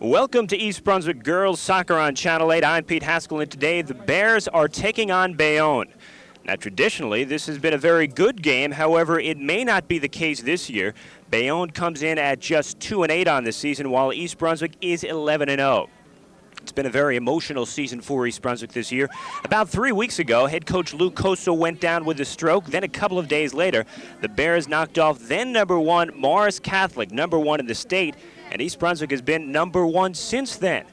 Welcome to East Brunswick Girls Soccer on Channel 8. I'm Pete Haskel, and today the Bears are taking on Bayonne. Now, traditionally, this has been a very good game. However, it may not be the case this year. Bayonne comes in at just 2-8 on the season, while East Brunswick is 11-0. It's been a very emotional season for East Brunswick this year. About 3 weeks ago, head coach Lou Coso went down with a stroke. Then a couple of days later, the Bears knocked off then number one Morris Catholic, number one in the state, and East Brunswick has been number one since then.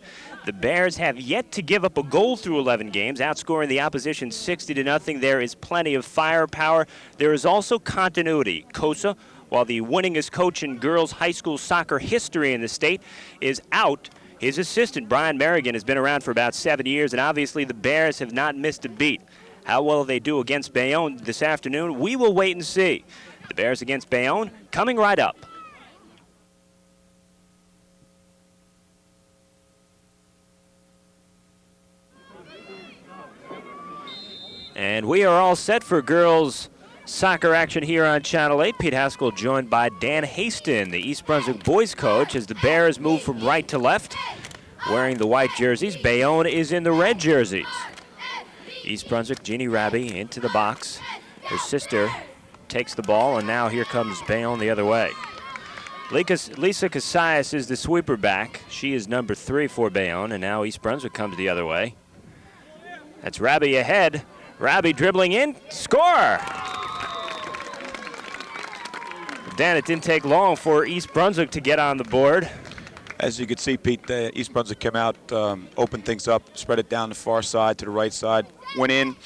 The Bears have yet to give up a goal through 11 games, outscoring the opposition 60-0. There is plenty of firepower. There is also continuity. Coso, while the winningest coach in girls high school soccer history in the state, is out. His assistant, Brian Merrigan, has been around for about 7 years, and obviously the Bears have not missed a beat. How well they do against Bayonne this afternoon, we will wait and see. The Bears against Bayonne coming right up. And we are all set for girls soccer action here on Channel 8. Pete Haskel joined by Dan Hasten, the East Brunswick boys coach, as the Bears move from right to left, wearing the white jerseys. Bayonne is in the red jerseys. East Brunswick, Jeannie Raby into the box. Her sister takes the ball, and now here comes Bayonne the other way. Lisa Casillas is the sweeper back. She is number 3 for Bayonne, and now East Brunswick comes the other way. That's Raby ahead. Raby dribbling in, score! Dan, it didn't take long for East Brunswick to get on the board. As you can see, Pete, East Brunswick came out, opened things up, spread it down the far side to the right side, went in,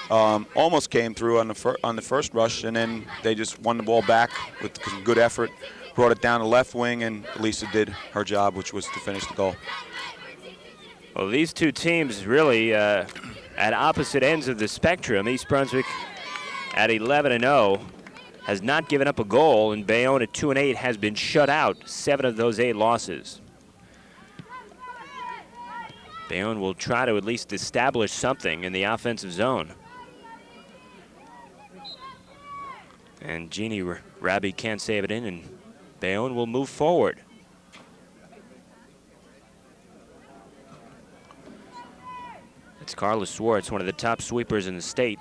almost came through on the first rush, and then they just won the ball back with some good effort, brought it down the left wing, and Lisa did her job, which was to finish the goal. Well, these two teams really at opposite ends of the spectrum. East Brunswick at 11-0 has not given up a goal, and Bayonne at 2-8 has been shut out 7 of those 8 losses. Bayonne will try to at least establish something in the offensive zone. And Jeannie Raby can't save it in, and Bayonne will move forward. It's Carla Swartz, one of the top sweepers in the state.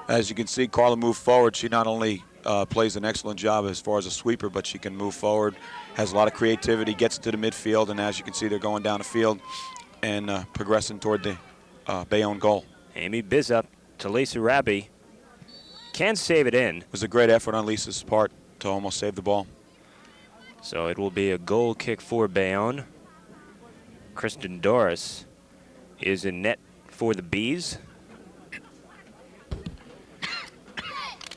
As you can see, Carla moved forward. She not only plays an excellent job as far as a sweeper, but she can move forward, has a lot of creativity, gets to the midfield, and as you can see, they're going down the field and progressing toward the Bayonne goal. Amy Bizup to Lisa Raby. Can save it in. It was a great effort on Lisa's part to almost save the ball. So it will be a goal kick for Bayonne. Kristen Doris is in net for the Bees.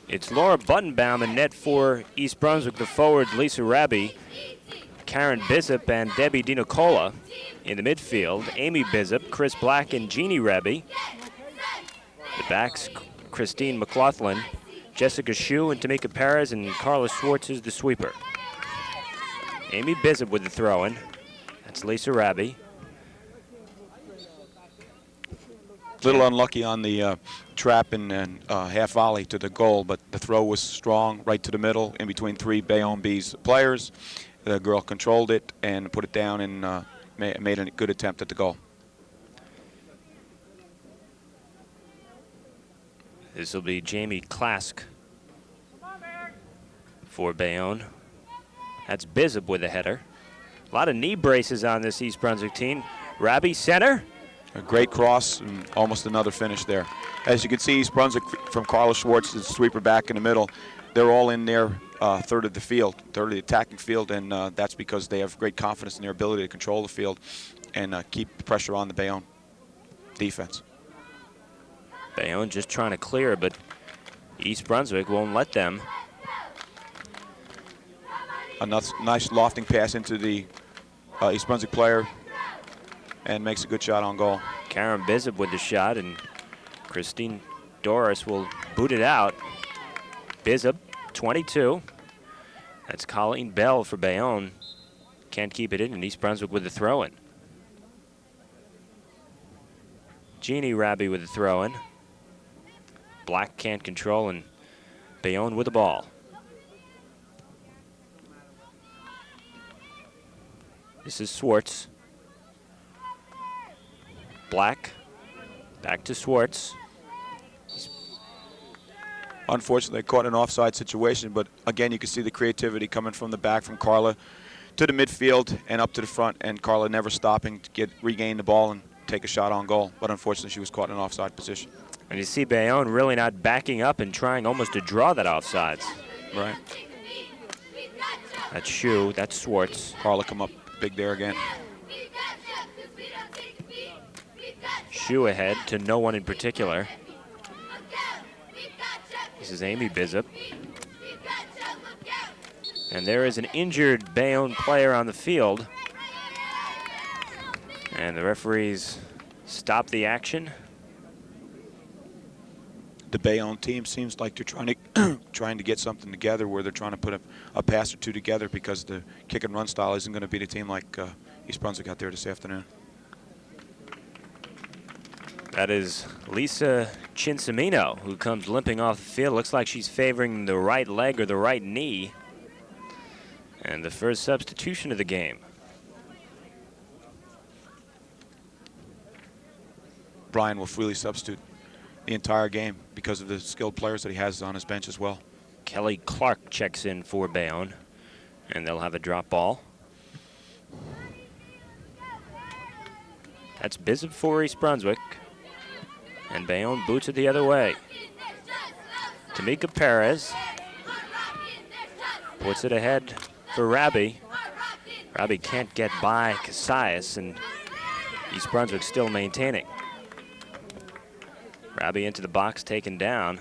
It's Laura Buttenbaum in net for East Brunswick. The forwards, Lisa Raby, Karen Bizup, and Debbie DiNicola in the midfield. Amy Bizup, Chris Black, and Jeannie Raby. The backs, Christine McLaughlin, Jessica Shue, and Tamika Perez, and Carla Swartz is the sweeper. Amy Bizup with the throw-in. That's Lisa Raby. Little unlucky on the trap and half volley to the goal, but the throw was strong, right to the middle, in between 3 Bayonne Bees players. The girl controlled it and put it down and made a good attempt at the goal. This will be Jamie Klask for Bayonne. That's Bizup with a header. A lot of knee braces on this East Brunswick team. Raby center. A great cross and almost another finish there. As you can see, East Brunswick from Carla Schwartz, the sweeper back in the middle, they're all in their third of the field, third of the attacking field, and that's because they have great confidence in their ability to control the field and keep the pressure on the Bayonne defense. Bayonne just trying to clear, but East Brunswick won't let them. A nice lofting pass into the East Brunswick player, and makes a good shot on goal. Karen Bizup with the shot, and Christine Doris will boot it out. Bizup, 22. That's Colleen Bell for Bayonne. Can't keep it in, and East Brunswick with the throw-in. Jeannie Raby with the throw-in. Black can't control, and Bayonne with the ball. This is Swartz. Black. Back to Swartz. Unfortunately, caught in an offside situation, but again, you can see the creativity coming from the back from Carla to the midfield and up to the front, and Carla never stopping to regain the ball and take a shot on goal. But unfortunately, she was caught in an offside position. And you see Bayonne really not backing up and trying almost to draw that offsides. Right. That's Shu, that's Swartz. Carla come up big there again. Shu ahead to no one in particular. This is Amy Bizup. And there is an injured Bayonne player on the field. And the referees stop the action. The Bayonne team seems like they're trying to get something together where they're trying to put a pass or two together, because the kick and run style isn't going to beat a team like East Brunswick out there this afternoon. That is Lisa Cinsamino, who comes limping off the field. Looks like she's favoring the right leg or the right knee. And the first substitution of the game. Brian will freely substitute the entire game because of the skilled players that he has on his bench as well. Kelly Clark checks in for Bayonne, and they'll have a drop ball. That's Bizup for East Brunswick, and Bayonne boots it the other way. Tamika Perez puts it ahead for Rabi. Rabi can't get by Casillas, and East Brunswick still maintaining. Rabi into the box, taken down.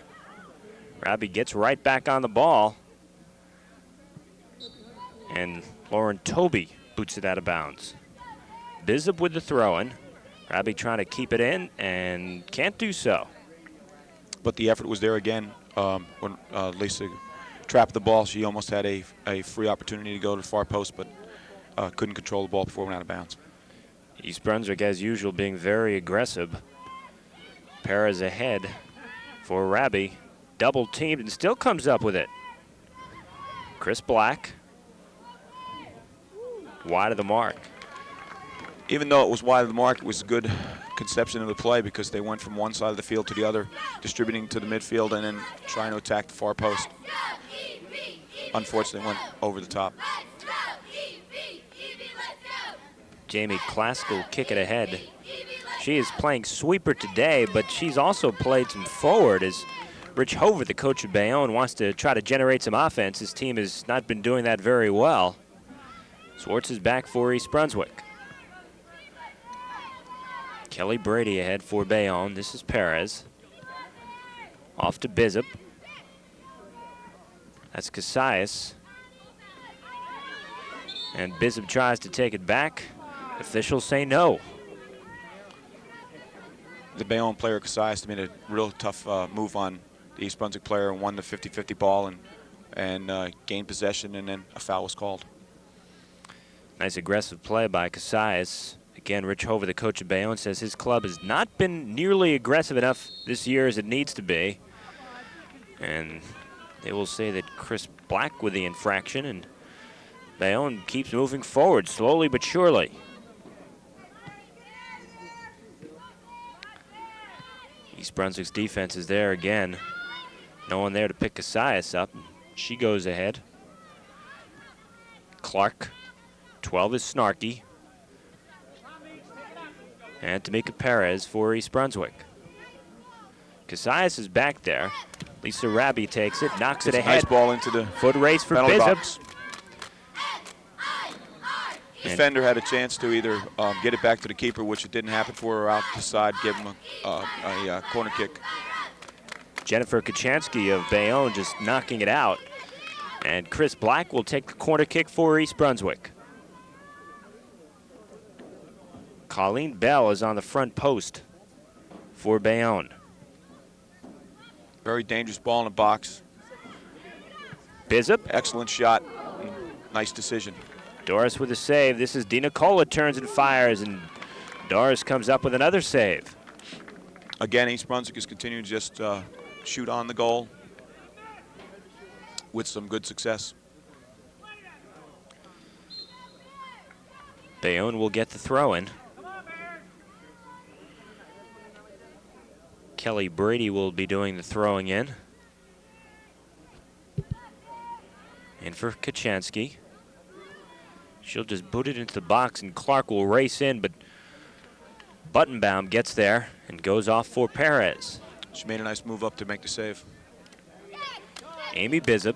Rabi gets right back on the ball. And Lauren Toby boots it out of bounds. Bizup with the throw-in. Rabi trying to keep it in and can't do so. But the effort was there again. When Lisa trapped the ball, she almost had a free opportunity to go to the far post, but couldn't control the ball before it went out of bounds. East Brunswick, as usual, being very aggressive. Perez ahead for Rabi. Double teamed and still comes up with it. Chris Black. Wide of the mark. Even though it was wide of the mark, it was a good conception of the play, because they went from one side of the field to the other, distributing to the midfield and then trying to attack the far post. Unfortunately, went over the top. Jamie Klask will kick it ahead. She is playing sweeper today, but she's also played some forward, as Rich Hover, the coach of Bayonne, wants to try to generate some offense. His team has not been doing that very well. Swartz is back for East Brunswick. Kelly Brady ahead for Bayonne. This is Perez. Off to Bizup. That's Casillas. And Bizup tries to take it back. Officials say no. The Bayonne player, Casillas, made a real tough move on the East Brunswick player and won the 50-50 ball and gained possession, and then a foul was called. Nice aggressive play by Casillas. Again, Rich Hover, the coach of Bayonne, says his club has not been nearly aggressive enough this year as it needs to be. And they will say that Chris Black with the infraction, and Bayonne keeps moving forward slowly but surely. East Brunswick's defense is there again. No one there to pick Casillas up. She goes ahead. Clark. 12 is Snarky. And Tamika Perez for East Brunswick. Casillas is back there. Lisa Rabi takes it, knocks it ahead. Nice ball into the foot race for Bizup. Bizup. Defender had a chance to either get it back to the keeper, which it didn't happen for her, out the side, give him a corner kick. Jennifer Kachansky of Bayonne just knocking it out. And Chris Black will take the corner kick for East Brunswick. Colleen Bell is on the front post for Bayonne. Very dangerous ball in the box. Bizup. Excellent shot. Nice decision. Doris with a save. This is Dina Cola turns and fires, and Doris comes up with another save. Again, East Brunswick is continuing to just shoot on the goal with some good success. Bayonne will get the throw in. Kelly Brady will be doing the throwing in. In for Kachansky. She'll just boot it into the box, and Clark will race in, but Buttenbaum gets there and goes off for Perez. She made a nice move up to make the save. Amy Bizup.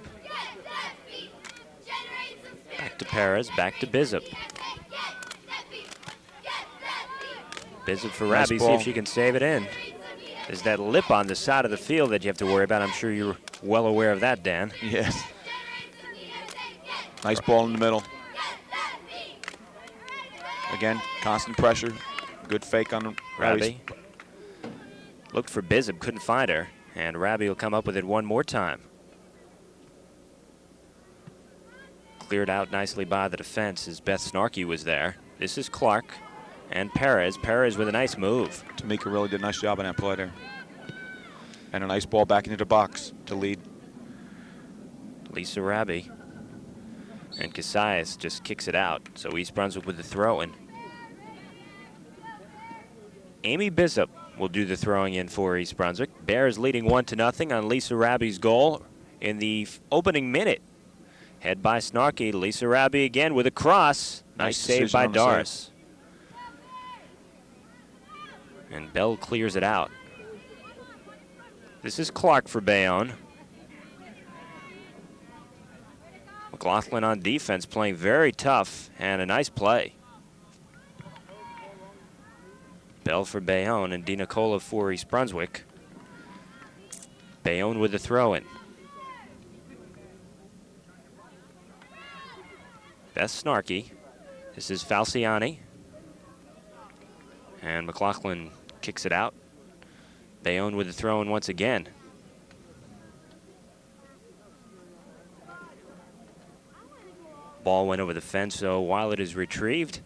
Back to Perez, back to Bizup. Bizup for Nice Rabi, see ball. if she can save it in. There's that lip on the side of the field that you have to worry about. I'm sure you're well aware of that, Dan. Yes. Nice ball in the middle. Again, constant pressure. Good fake on Rabi. Looked for Bizup, couldn't find her. And Rabi will come up with it one more time. Cleared out nicely by the defense as Beth Snarkey was there. This is Clark and Perez. Perez with a nice move. Tamika really did a nice job on that play there. And a nice ball back into the box to lead. Lisa Rabi. And Casillas just kicks it out. So East Brunswick with the throw in. Amy Bizup will do the throwing in for East Brunswick. Bears leading 1-0 on Lisa Rabi's goal in the opening minute. Head by Snarkey. Lisa Rabi again with a cross. Nice save by Doris. And Bell clears it out. This is Clark for Bayonne. McLaughlin on defense playing very tough and a nice play. Bell for Bayonne and Di Nicola for East Brunswick. Bayonne with the throw-in. Beth Snarkey. This is Falciani. And McLaughlin kicks it out. Bayonne with the throw-in once again. Ball went over the fence, so while it is retrieved,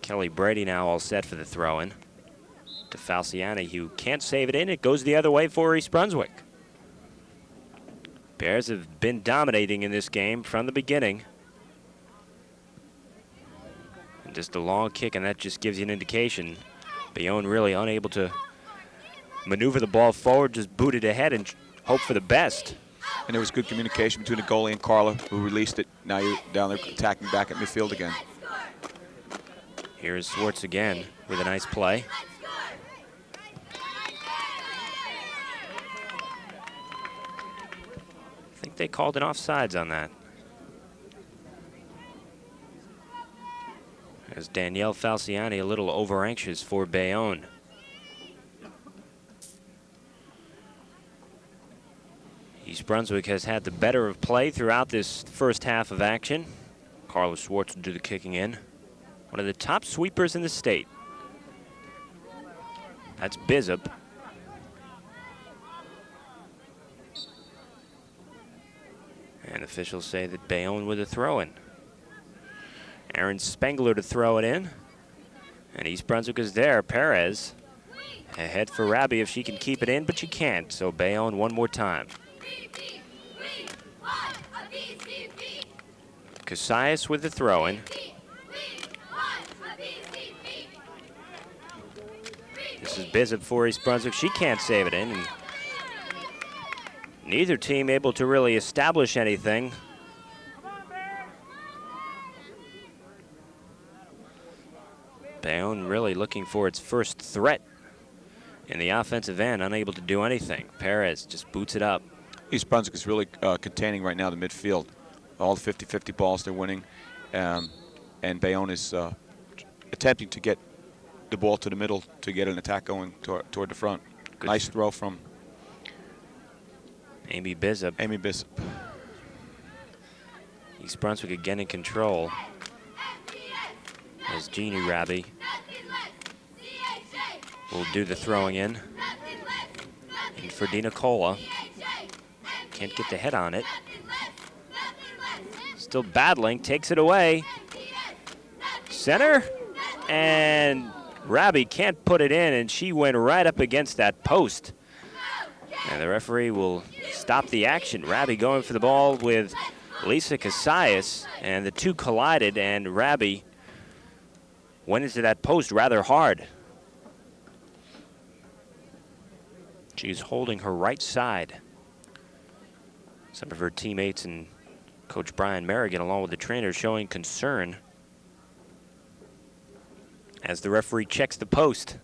Kelly Brady now all set for the throw-in. To Falciani, who can't save it in. It goes the other way for East Brunswick. Bears have been dominating in this game from the beginning. And just a long kick, and that just gives you an indication. Bayonne really unable to maneuver the ball forward, just boot it ahead and hope for the best. And there was good communication between the goalie and Carla, who released it. Now you're down there attacking back at midfield again. Here's Swartz again with a nice play. I think they called an offsides on that. As Danielle Falciani a little over anxious for Bayonne. East Brunswick has had the better of play throughout this first half of action. Carla Swartz will do the kicking in. One of the top sweepers in the state. That's Bizup. And officials say that Bayonne with a throw-in. Aaron Spengler to throw it in. And East Brunswick is there. Perez ahead for Rabi if she can keep it in, but she can't. So Bayonne one more time. Casillas with the throw-in. This is Bizup for East Brunswick. She can't save it in. And neither team able to really establish anything. Bayonne really looking for its first threat in the offensive end, unable to do anything. Perez just boots it up. East Brunswick is really containing right now the midfield. All the 50-50 balls they're winning. And Bayonne is attempting to get the ball to the middle to get an attack going toward the front. Good. Nice throw from Amy Bizup. Amy Bizup. East Brunswick again in control. As Jeannie Rabi will do the throwing in. And for Di Nicola. Can't get the head on it. Still battling, takes it away. Center, and Rabi can't put it in, and she went right up against that post. And the referee will stop the action. Rabi going for the ball with Lisa Casillas, and the two collided, and Rabi went into that post rather hard. She's holding her right side. Some of her teammates and Coach Brian Merrigan, along with the trainer, showing concern as the referee checks the post.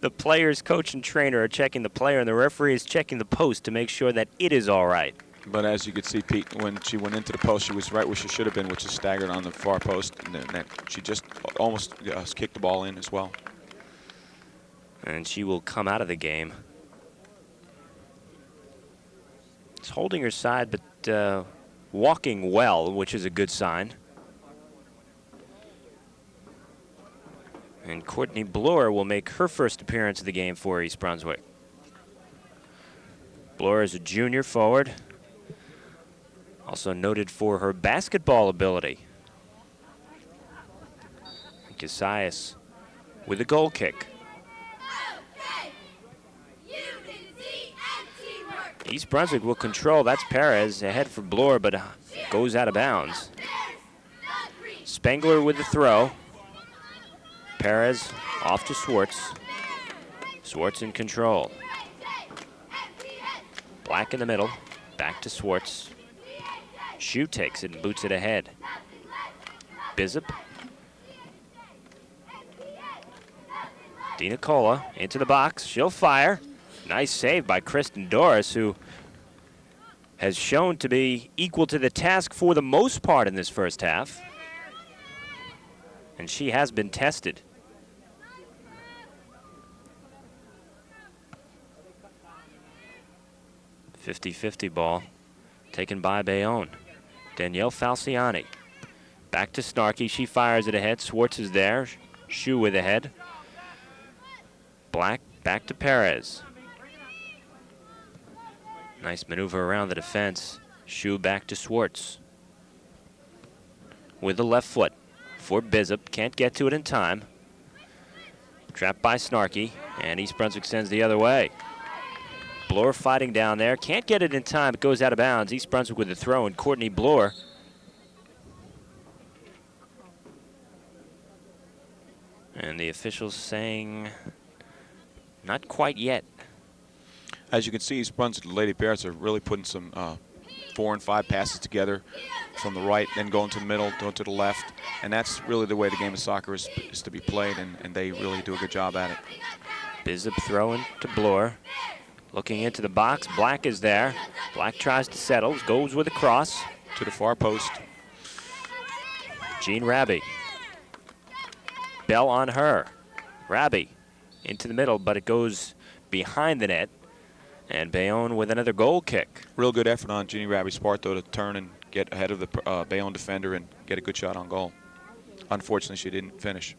The players, coach, and trainer are checking the player, and the referee is checking the post to make sure that it is all right. But as you could see, Pete, when she went into the post, she was right where she should have been, which is staggered on the far post. And then she just almost kicked the ball in as well. And she will come out of the game. It's holding her side, but walking well, which is a good sign. And Courtney Bloor will make her first appearance of the game for East Brunswick. Bloor is a junior forward, also noted for her basketball ability. Casillas with a goal kick. East Brunswick will control. That's Perez ahead for Bloor, but goes out of bounds. Spengler with the throw. Perez off to Swartz. Swartz in control. Black in the middle. Back to Swartz. Shu takes it and boots it ahead. Bizup. DiNicola into the box. She'll fire. Nice save by Kristen Doris, who has shown to be equal to the task for the most part in this first half. And she has been tested. 50-50 ball taken by Bayonne. Danielle Falciani. Back to Snarky. She fires it ahead. Swartz is there. Shu with a head. Black back to Perez. Nice maneuver around the defense. Shu back to Swartz. With the left foot for Bizup. Can't get to it in time. Trapped by Snarky. And East Brunswick sends the other way. Bloor fighting down there. Can't get it in time. It goes out of bounds. East Brunswick with the throw, and Courtney Bloor. And the officials saying not quite yet. As you can see, East Brunswick, the Lady Bears are really putting some 4 and 5 passes together from the right, then going to the middle, going to the left. And that's really the way the game of soccer is to be played, and they really do a good job at it. Bizup throwing to Bloor. Looking into the box. Black is there. Black tries to settle. Goes with a cross. To the far post. Jean Rabi. Bell on her. Rabi into the middle, but it goes behind the net. And Bayonne with another goal kick. Real good effort on Jeannie Rabi Sparto to turn and get ahead of the Bayonne defender and get a good shot on goal. Unfortunately, she didn't finish.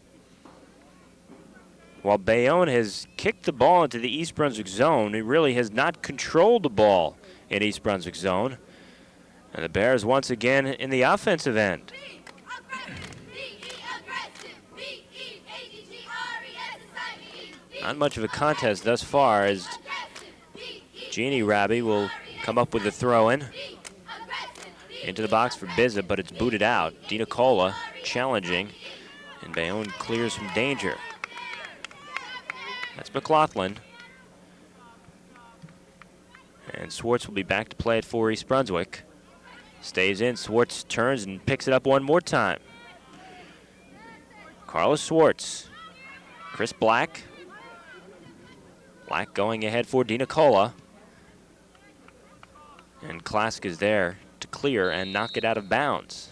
While Bayonne has kicked the ball into the East Brunswick zone, it really has not controlled the ball in East Brunswick zone. And the Bears once again in the offensive end. Not much of a contest thus far, as Jeannie Rabi will come up with the throw-in. Into the box for Bizup, but it's booted out. DiNicola challenging, and Bayonne clears from danger. That's McLaughlin. And Swartz will be back to play it for East Brunswick. Stays in. Swartz turns and picks it up one more time. Carla Swartz. Chris Black. Black going ahead for DiNicola. And Klask is there to clear and knock it out of bounds.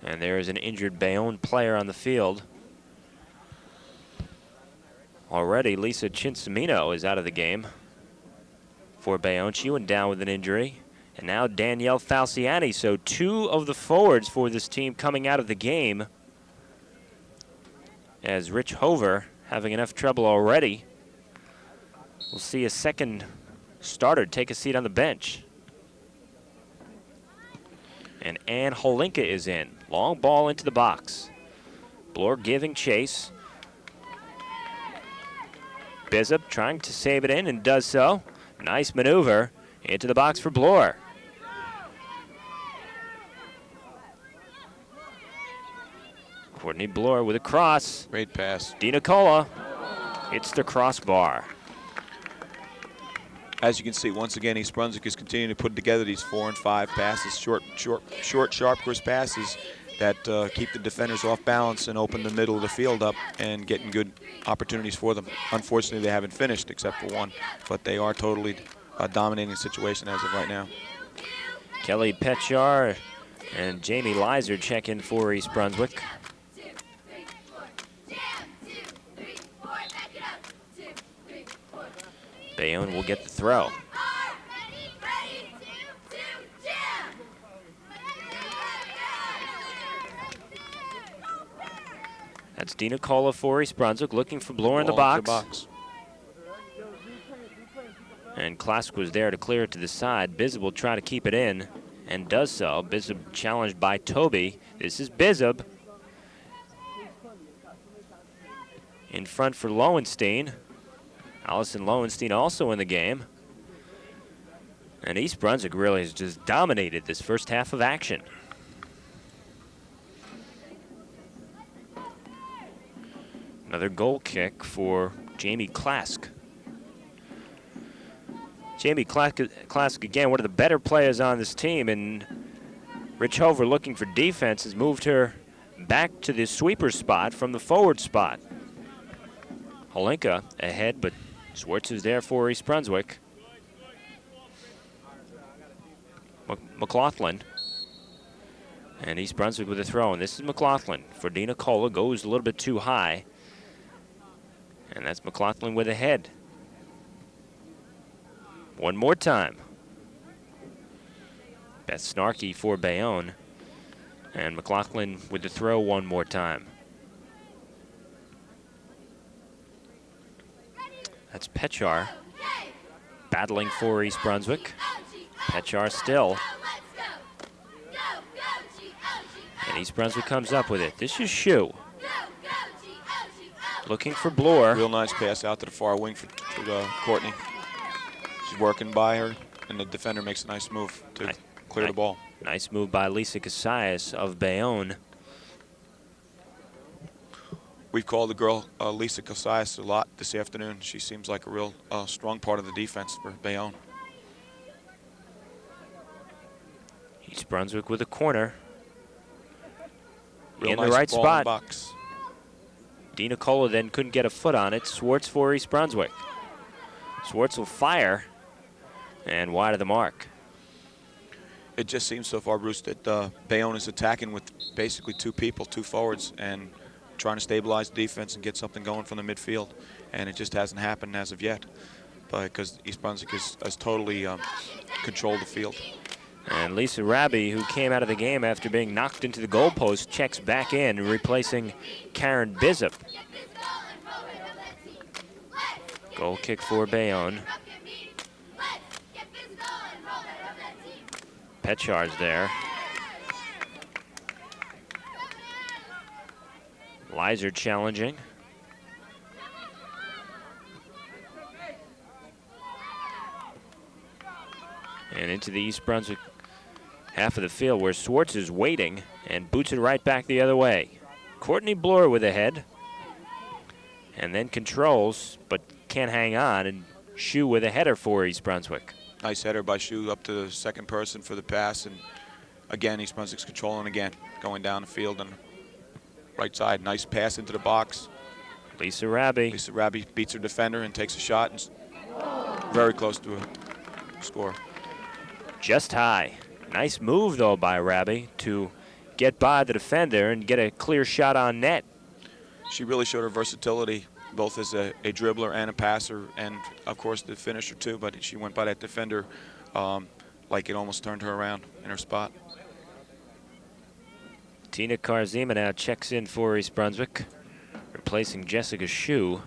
And there is an injured Bayonne player on the field. Already, Lisa Cincimino is out of the game for Bayonne. She went down with an injury. And now Danielle Falciani. So 2 of the forwards for this team coming out of the game, as Rich Hover having enough trouble already. We'll see a second starter take a seat on the bench. And Ann Holinka is in. Long ball into the box. Bloor giving chase. Bizup trying to save it in and does so. Nice maneuver into the box for Bloor. Courtney Bloor with a cross. Great pass. Dina Cola hits the crossbar. As you can see, once again, East Brunswick is continuing to put together these 4 and 5 passes, short, sharp, crisp passes that keep the defenders off balance and open the middle of the field up and getting good opportunities for them. Unfortunately, they haven't finished except for one, but they are totally dominating the situation as of right now. Kelly Petchar and Jamie Leiser check in for East Brunswick. Bayonne will get the throw. That's Dina Cola for East Brunswick, looking for Bloor in the box. And Klask was there to clear it to the side. Bizub will try to keep it in, and does so. Bizub challenged by Toby. This is Bizub. In front for Lowenstein. Allison Lowenstein also in the game. And East Brunswick really has just dominated this first half of action. Another goal kick for Jamie Klask. Jamie Klask, again, one of the better players on this team, and Rich Hover, looking for defense, has moved her back to the sweeper spot from the forward spot. Holinka ahead, but Swartz is there for East Brunswick. McLaughlin. And East Brunswick with a throw, and this is McLaughlin for Dina Cola. Goes a little bit too high. And that's McLaughlin with a head. One more time. Beth Snarkey for Bayonne. And McLaughlin with the throw one more time. That's Petchar battling for East Brunswick. Petchar still. And East Brunswick comes up with it. This is Shu. Looking for Bloor. Real nice pass out to the far wing for Courtney. She's working by her, and the defender makes a nice move to clear the ball. Nice move by Lisa Casillas of Bayonne. We've called the girl Lisa Casillas a lot this afternoon. She seems like a real strong part of the defense for Bayonne. East Brunswick with a corner. Real in nice the right ball spot. in the box. Dina Cola then couldn't get a foot on it. Swartz for East Brunswick. Swartz will fire, and wide of the mark. It just seems so far, Bruce, that Bayonne is attacking with basically 2 people, 2 forwards, and trying to stabilize the defense and get something going from the midfield. And it just hasn't happened as of yet, because East Brunswick has totally controlled the field. And Lisa Raby, who came out of the game after being knocked into the goalpost, checks back in, replacing Karen Bizub. Goal kick for Bayonne. Petchar's there. Leiser challenging. And into the East Brunswick half of the field where Swartz is waiting and boots it right back the other way. Courtney Bloor with a head. And then controls, but can't hang on, and Shu with a header for East Brunswick. Nice header by Shu up to the second person for the pass, and again, East Brunswick's controlling again, going down the field on the right side. Nice pass into the box. Lisa Raby. Lisa Raby beats her defender and takes a shot, and very close to a score. Just high. Nice move, though, by Raby to get by the defender and get a clear shot on net. She really showed her versatility, both as a dribbler and a passer, and of course the finisher too, but she went by that defender like it almost turned her around in her spot. Tina Karzima now checks in for East Brunswick, replacing Jessica Shu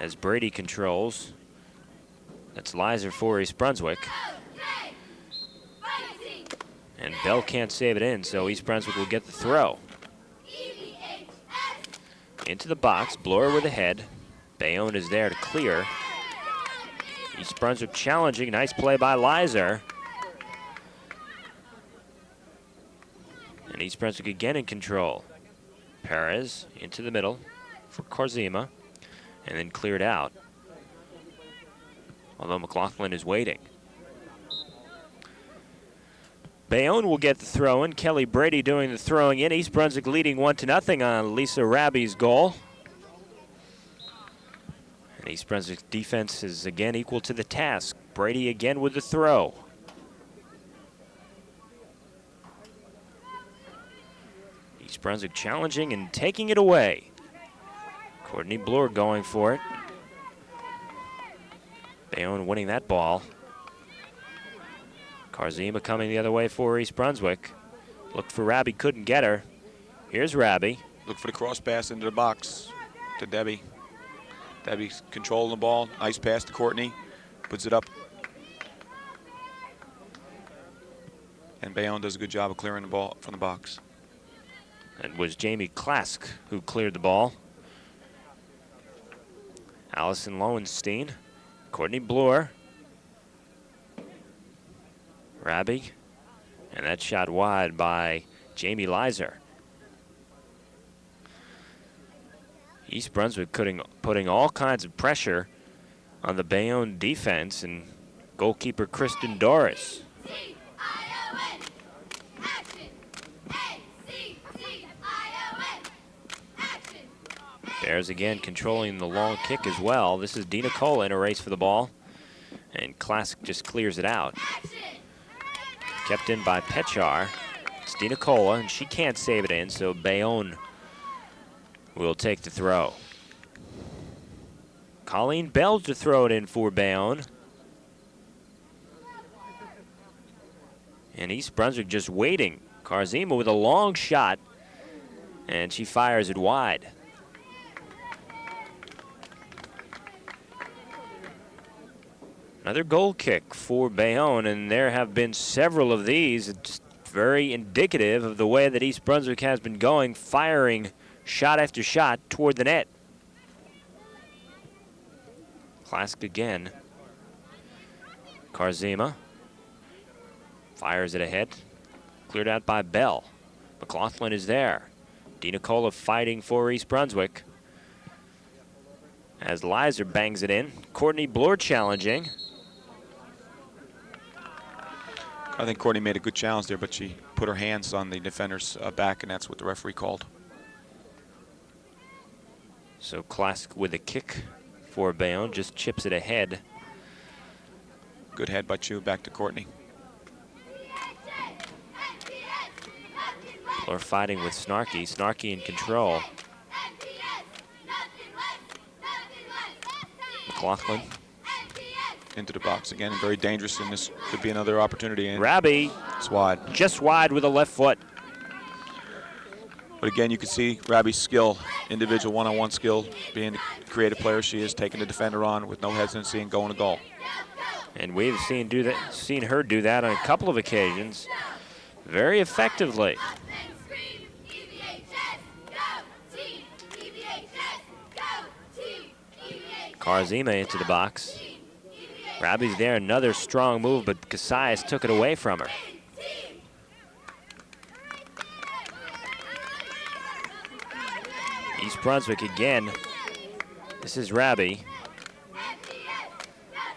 as Brady controls. That's Leiser for East Brunswick. And Bell can't save it in, so East Brunswick will get the throw. Into the box, Bloor with a head. Bayonne is there to clear. East Brunswick challenging, nice play by Leiser. And East Brunswick again in control. Perez into the middle for Karzima, and then cleared out. Although McLaughlin is waiting. Bayonne will get the throw in. Kelly Brady doing the throwing in. East Brunswick leading 1-0 on Lisa Raby's goal. And East Brunswick's defense is again equal to the task. Brady again with the throw. East Brunswick challenging and taking it away. Courtney Bloor going for it. Bayonne winning that ball. Karzima coming the other way for East Brunswick. Looked for Raby, couldn't get her. Here's Raby. Look for the cross pass into the box to Debbie. Debbie's controlling the ball. Nice pass to Courtney. Puts it up. And Bayonne does a good job of clearing the ball from the box. It was Jamie Klask who cleared the ball. Allison Lowenstein. Courtney Bloor. Raby. And that shot wide by Jamie Leiser. East Brunswick putting all kinds of pressure on the Bayonne defense and goalkeeper Kristen Doris. Bears again controlling the long kick as well. This is Dina Cola in a race for the ball. And Classic just clears it out. Kept in by Pechar. It's Dina Cola, and she can't save it in, so Bayonne will take the throw. Colleen Bell to throw it in for Bayonne. And East Brunswick just waiting. Karzima with a long shot, and she fires it wide. Another goal kick for Bayonne, and there have been several of these. It's very indicative of the way that East Brunswick has been going, firing shot after shot toward the net. Klask again. Karzima fires it ahead. Cleared out by Bell. McLaughlin is there. Dina Cola fighting for East Brunswick. As Leiser bangs it in. Courtney Bloor challenging. I think Courtney made a good challenge there, but she put her hands on the defender's back, and that's what the referee called. So Klask with a kick for Bayonne, just chips it ahead. Good head by Chu, back to Courtney. Bloor fighting with Snarky. Snarky in control. McLaughlin. Into the box again, and very dangerous, and this could be another opportunity. And Raby. It's wide. Just wide with a left foot. But again, you can see Raby's skill, individual one-on-one skill, being the creative player she is, taking the defender on with no hesitancy and going to goal. And we've seen her do that on a couple of occasions very effectively. Karzima into the box. Raby's there, another strong move, but Casais took it away from her. East Brunswick again. This is Raby.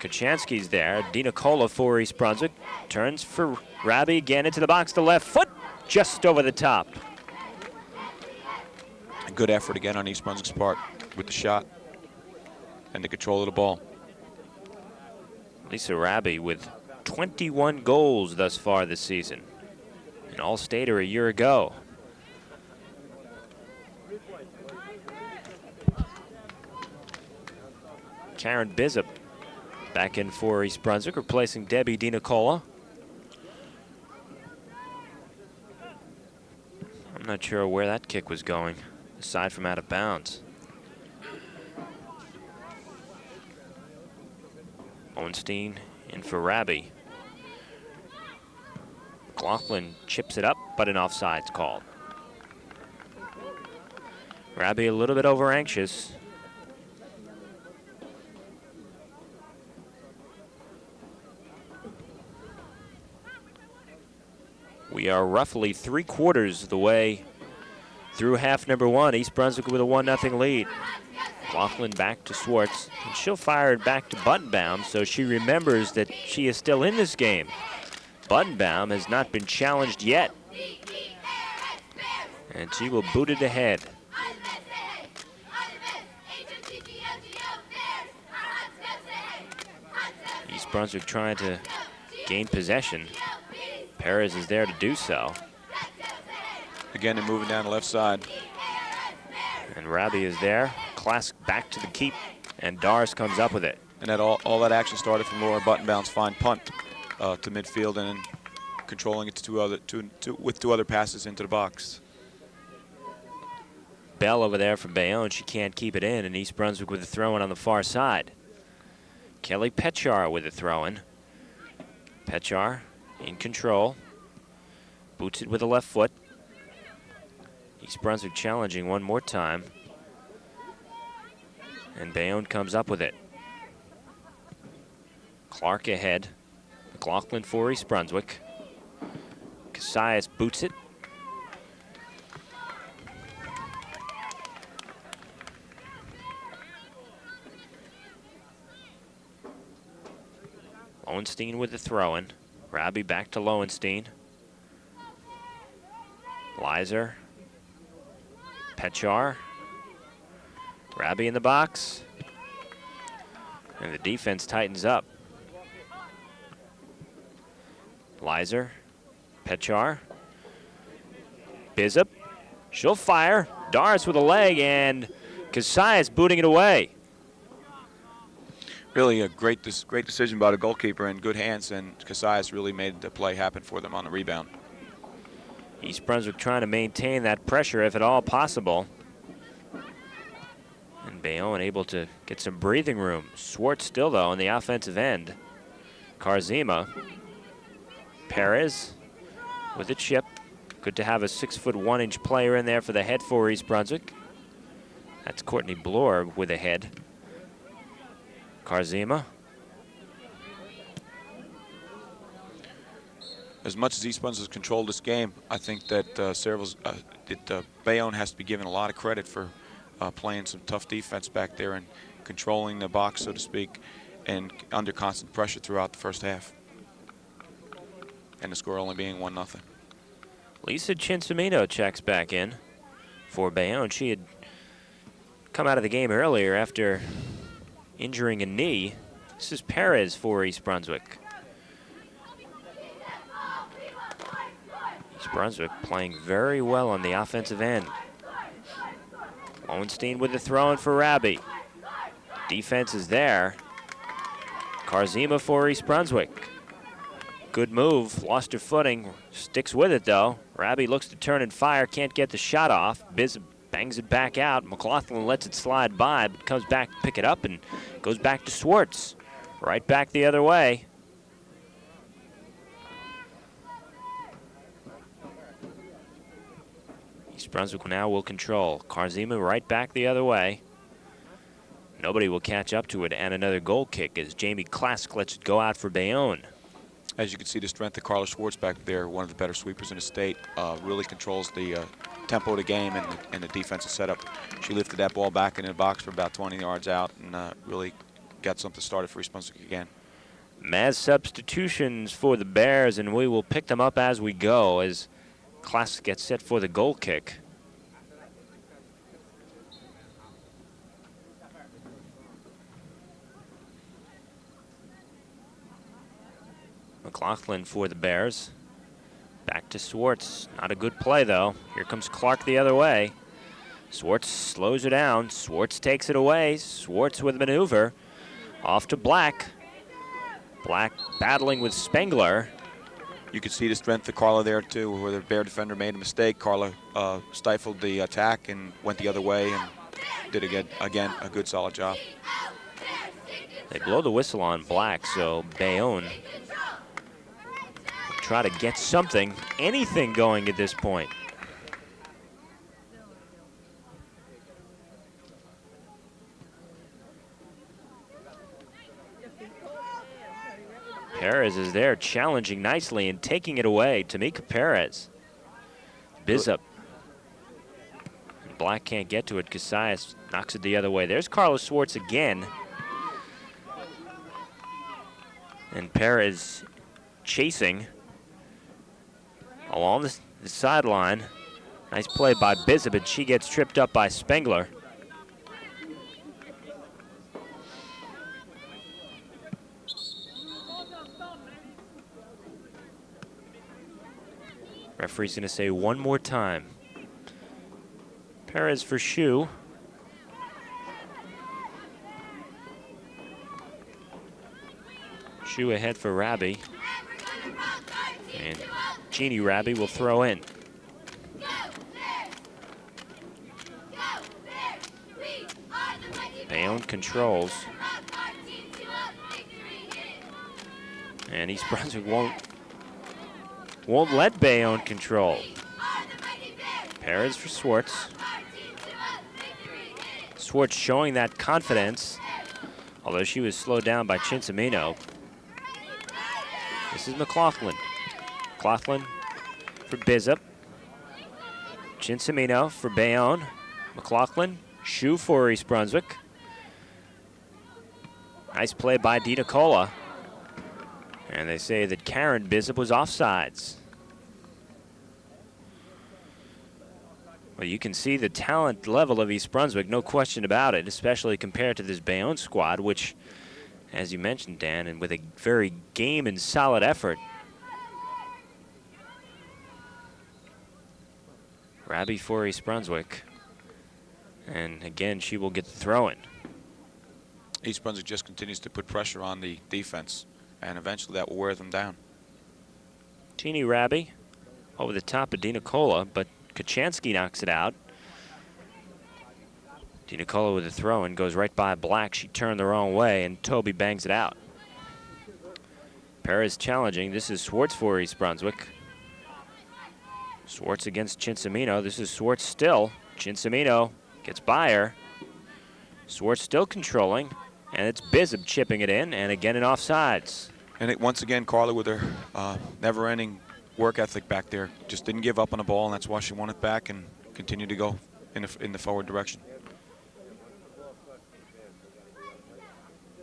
Kachansky's there. Dina Cola for East Brunswick. Turns for Raby again into the box, the left foot, just over the top. A good effort again on East Brunswick's part with the shot and the control of the ball. Lisa Raby with 21 goals thus far this season. An All-Stater a year ago. Karen Bizup back in for East Brunswick, replacing Debbie Dina Cola. I'm not sure where that kick was going, aside from out of bounds. Owenstein in for Raby. McLaughlin chips it up, but an offside's called. Raby a little bit over anxious. We are roughly 3/4 of the way Through half number one, East Brunswick with a 1-0 lead. Laughlin back to Swartz, and she'll fire it back to Buttonbaum, so she remembers that she is still in this game. Buttonbaum has not been challenged yet, and she will boot it ahead. East Brunswick trying to gain possession. Perez is there to do so. Again, they're moving down the left side. And Rabi is there. Klask back to the keep, and Dars comes up with it. And that all that action started from Laura Buttonbaum's fine punt to midfield and then controlling it to with two other passes into the box. Bell over there from Bayonne. She can't keep it in, and East Brunswick with the throw-in on the far side. Kelly Petchar with the throw-in. Petchar in control. Boots it with the left foot. East Brunswick challenging one more time. And Bayonne comes up with it. Clark ahead. McLaughlin for East Brunswick. Casillas boots it. Lowenstein with the throw-in. Rabi back to Lowenstein. Leiser. Petchar. Rabi in the box. And the defense tightens up. Leiser. Petchar. Bizup. She'll fire. Dars with a leg, and Casillas booting it away. Really a great decision by the goalkeeper and good hands, and Casillas really made the play happen for them on the rebound. East Brunswick trying to maintain that pressure if at all possible. And Bayonne able to get some breathing room. Swartz still, though, on the offensive end. Karzima. Perez with a chip. Good to have a 6'1" player in there for the head for East Brunswick. That's Courtney Blorg with a head. Karzima. As much as East Brunswick has controlled this game, I think that Bayonne has to be given a lot of credit for playing some tough defense back there and controlling the box, so to speak, and under constant pressure throughout the first half. And the score only being 1-0. Lisa Cincimino checks back in for Bayonne. She had come out of the game earlier after injuring a knee. This is Perez for East Brunswick. East Brunswick playing very well on the offensive end. Lowenstein with the throw-in for Rabi. Defense is there. Karzima for East Brunswick. Good move, lost her footing, sticks with it though. Rabi looks to turn and fire, can't get the shot off. Biz bangs it back out. McLaughlin lets it slide by, but comes back to pick it up and goes back to Swartz. Right back the other way. East Brunswick now will control. Karzima right back the other way. Nobody will catch up to it, and another goal kick as Jamie Klask lets it go out for Bayonne. As you can see, the strength of Carla Schwartz back there, one of the better sweepers in the state, really controls the tempo of the game and the defensive setup. She lifted that ball back into the box for about 20 yards out and really got something started for East Brunswick again. Mass substitutions for the Bears, and we will pick them up as we go as Klask gets set for the goal kick. McLaughlin for the Bears. Back to Swartz. Not a good play, though. Here comes Clark the other way. Swartz slows her down. Swartz takes it away. Swartz with a maneuver. Off to Black. Black battling with Spengler. You could see the strength of Carla there, too, where the Bear defender made a mistake. Carla stifled the attack and went the other way and did, again, a good, solid job. They blow the whistle on Black, so Bayonne try to get something, anything going at this point. Perez is there challenging nicely and taking it away. Tamika Perez. Bizup. Black can't get to it. Casillas knocks it the other way. There's Carlos Swartz again. And Perez chasing along the sideline. Nice play by Bishop, but she gets tripped up by Spengler. Referee's going to say one more time. Perez for Shu. Shu ahead for Rabi. And Jeannie Rabi will throw in. Bayonne controls. And East Brunswick won't let Bayonne control. Perez for Swartz. Swartz showing that confidence, although she was slowed down by Cincimino. This is McLaughlin. McLaughlin for Bishop. Cincimino for Bayonne. McLaughlin, Shu for East Brunswick. Nice play by Dina Cola. And they say that Karen Bishop was offsides. Well, you can see the talent level of East Brunswick, no question about it, especially compared to this Bayonne squad, which, as you mentioned, Dan, and with a very game and solid effort. Rabi for East Brunswick. And again, she will get the throw-in. East Brunswick just continues to put pressure on the defense, and eventually that will wear them down. Jeannie Rabi over the top of Dina Cola, but Kachansky knocks it out. Dina Cola with a throw-in goes right by Black. She turned the wrong way, and Toby bangs it out. Perez challenging. This is Swartz for East Brunswick. Swartz against Cincimino. This is Swartz still. Cincimino gets by her. Swartz still controlling, and it's Bishop chipping it in, and again in offsides. And once again, Carla with her never-ending work ethic back there. Just didn't give up on the ball, and that's why she won it back and continued to go in the forward direction.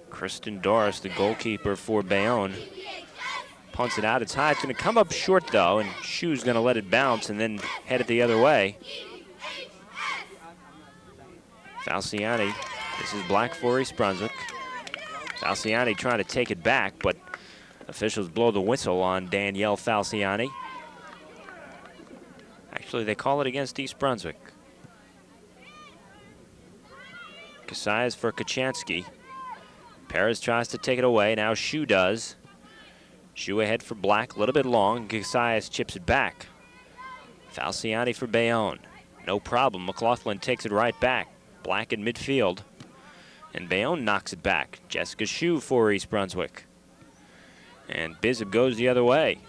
Kristen Doris, the goalkeeper for Bayonne, punts it out. It's high. It's going to come up short, though, and Shu's going to let it bounce and then head it the other way. Falciani, this is Black for East Brunswick. Falciani trying to take it back, but officials blow the whistle on Danielle Falciani. Actually, they call it against East Brunswick. Casillas for Kachansky. Perez tries to take it away. Now Shu does. Shu ahead for Black, a little bit long. Casillas chips it back. Falciani for Bayonne. No problem. McLaughlin takes it right back. Black in midfield. And Bayonne knocks it back. Jessica Shu for East Brunswick. And Bishop goes the other way.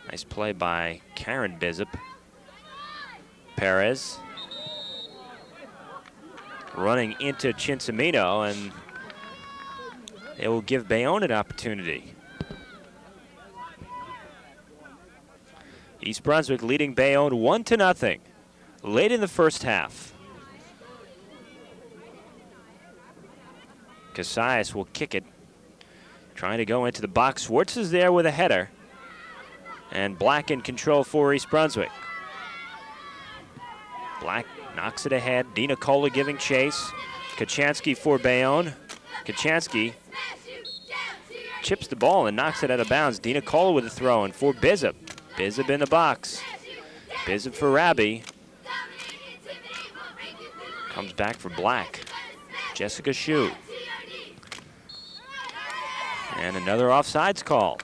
Nice play by Karen Bishop. Perez running into Cincimino, and it will give Bayonne an opportunity. East Brunswick leading Bayonne 1-0 late in the first half. Casillas will kick it, trying to go into the box. Swartz is there with a header, and Black in control for East Brunswick. Black knocks it ahead. Dina Cola giving chase. Kachansky for Bayonne. Kachansky chips the ball and knocks it out of bounds. Dina Cola with a throw in for Bishop. Bishop in the box. Bishop for Rabi. Comes back for Black. Jessica Shu. And another offsides call.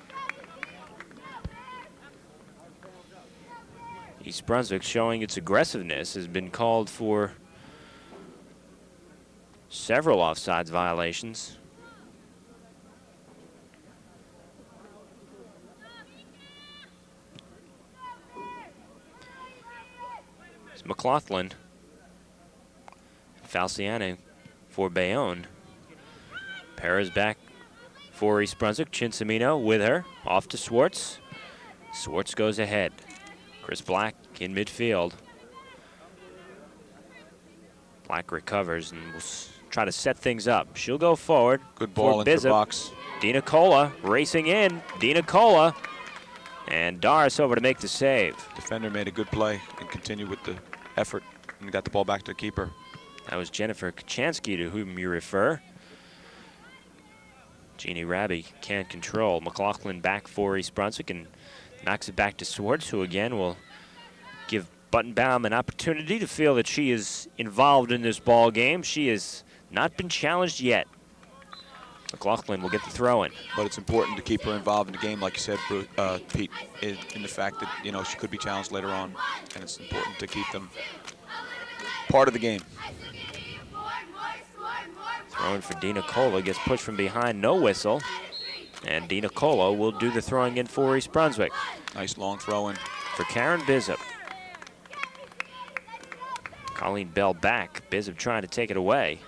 East Brunswick showing its aggressiveness has been called for several offsides violations. It's McLaughlin. Falciani for Bayonne. Perez back for East Brunswick. Cincimino with her. Off to Swartz. Swartz goes ahead. Chris Black Back in midfield. Black recovers and will try to set things up. She'll go forward. Good ball into the box. Dina Cola racing in. Dina Cola. And Doris over to make the save. Defender made a good play and continued with the effort and got the ball back to the keeper. That was Jennifer Kachansky, to whom you refer. Jeannie Raby can't control. McLaughlin back for East Brunswick and knocks it back to Swartz, who again will give Buttenbaum an opportunity to feel that she is involved in this ball game. She has not been challenged yet. McLaughlin will get the throw in. But it's important to keep her involved in the game, like you said, Pete, in the fact that, you know, she could be challenged later on, and it's important to keep them part of the game. Throwing for Dina Cola, gets pushed from behind, no whistle. And Dina Cola will do the throwing in for East Brunswick. Nice long throw in. For Karen Bizup. Colleen Bell back, Bizup trying to take it away.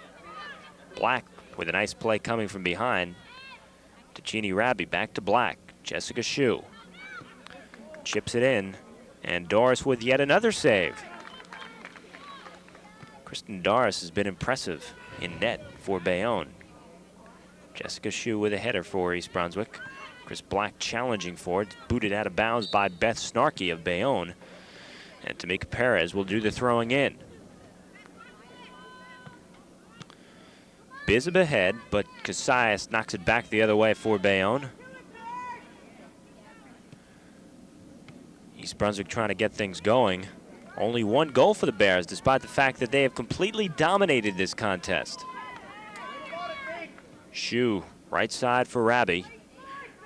Black with a nice play coming from behind. To Jeannie Raby, back to Black. Jessica Shue. Chips it in, and Doris with yet another save. Kristen Doris has been impressive in net for Bayonne. Jessica Shue with a header for East Brunswick. Chris Black challenging for it, booted out of bounds by Beth Snarkey of Bayonne. And Tamika Perez will do the throwing in. Bizup ahead, but Casillas knocks it back the other way for Bayonne. East Brunswick trying to get things going. Only one goal for the Bears, despite the fact that they have completely dominated this contest. Shue, right side for Raby.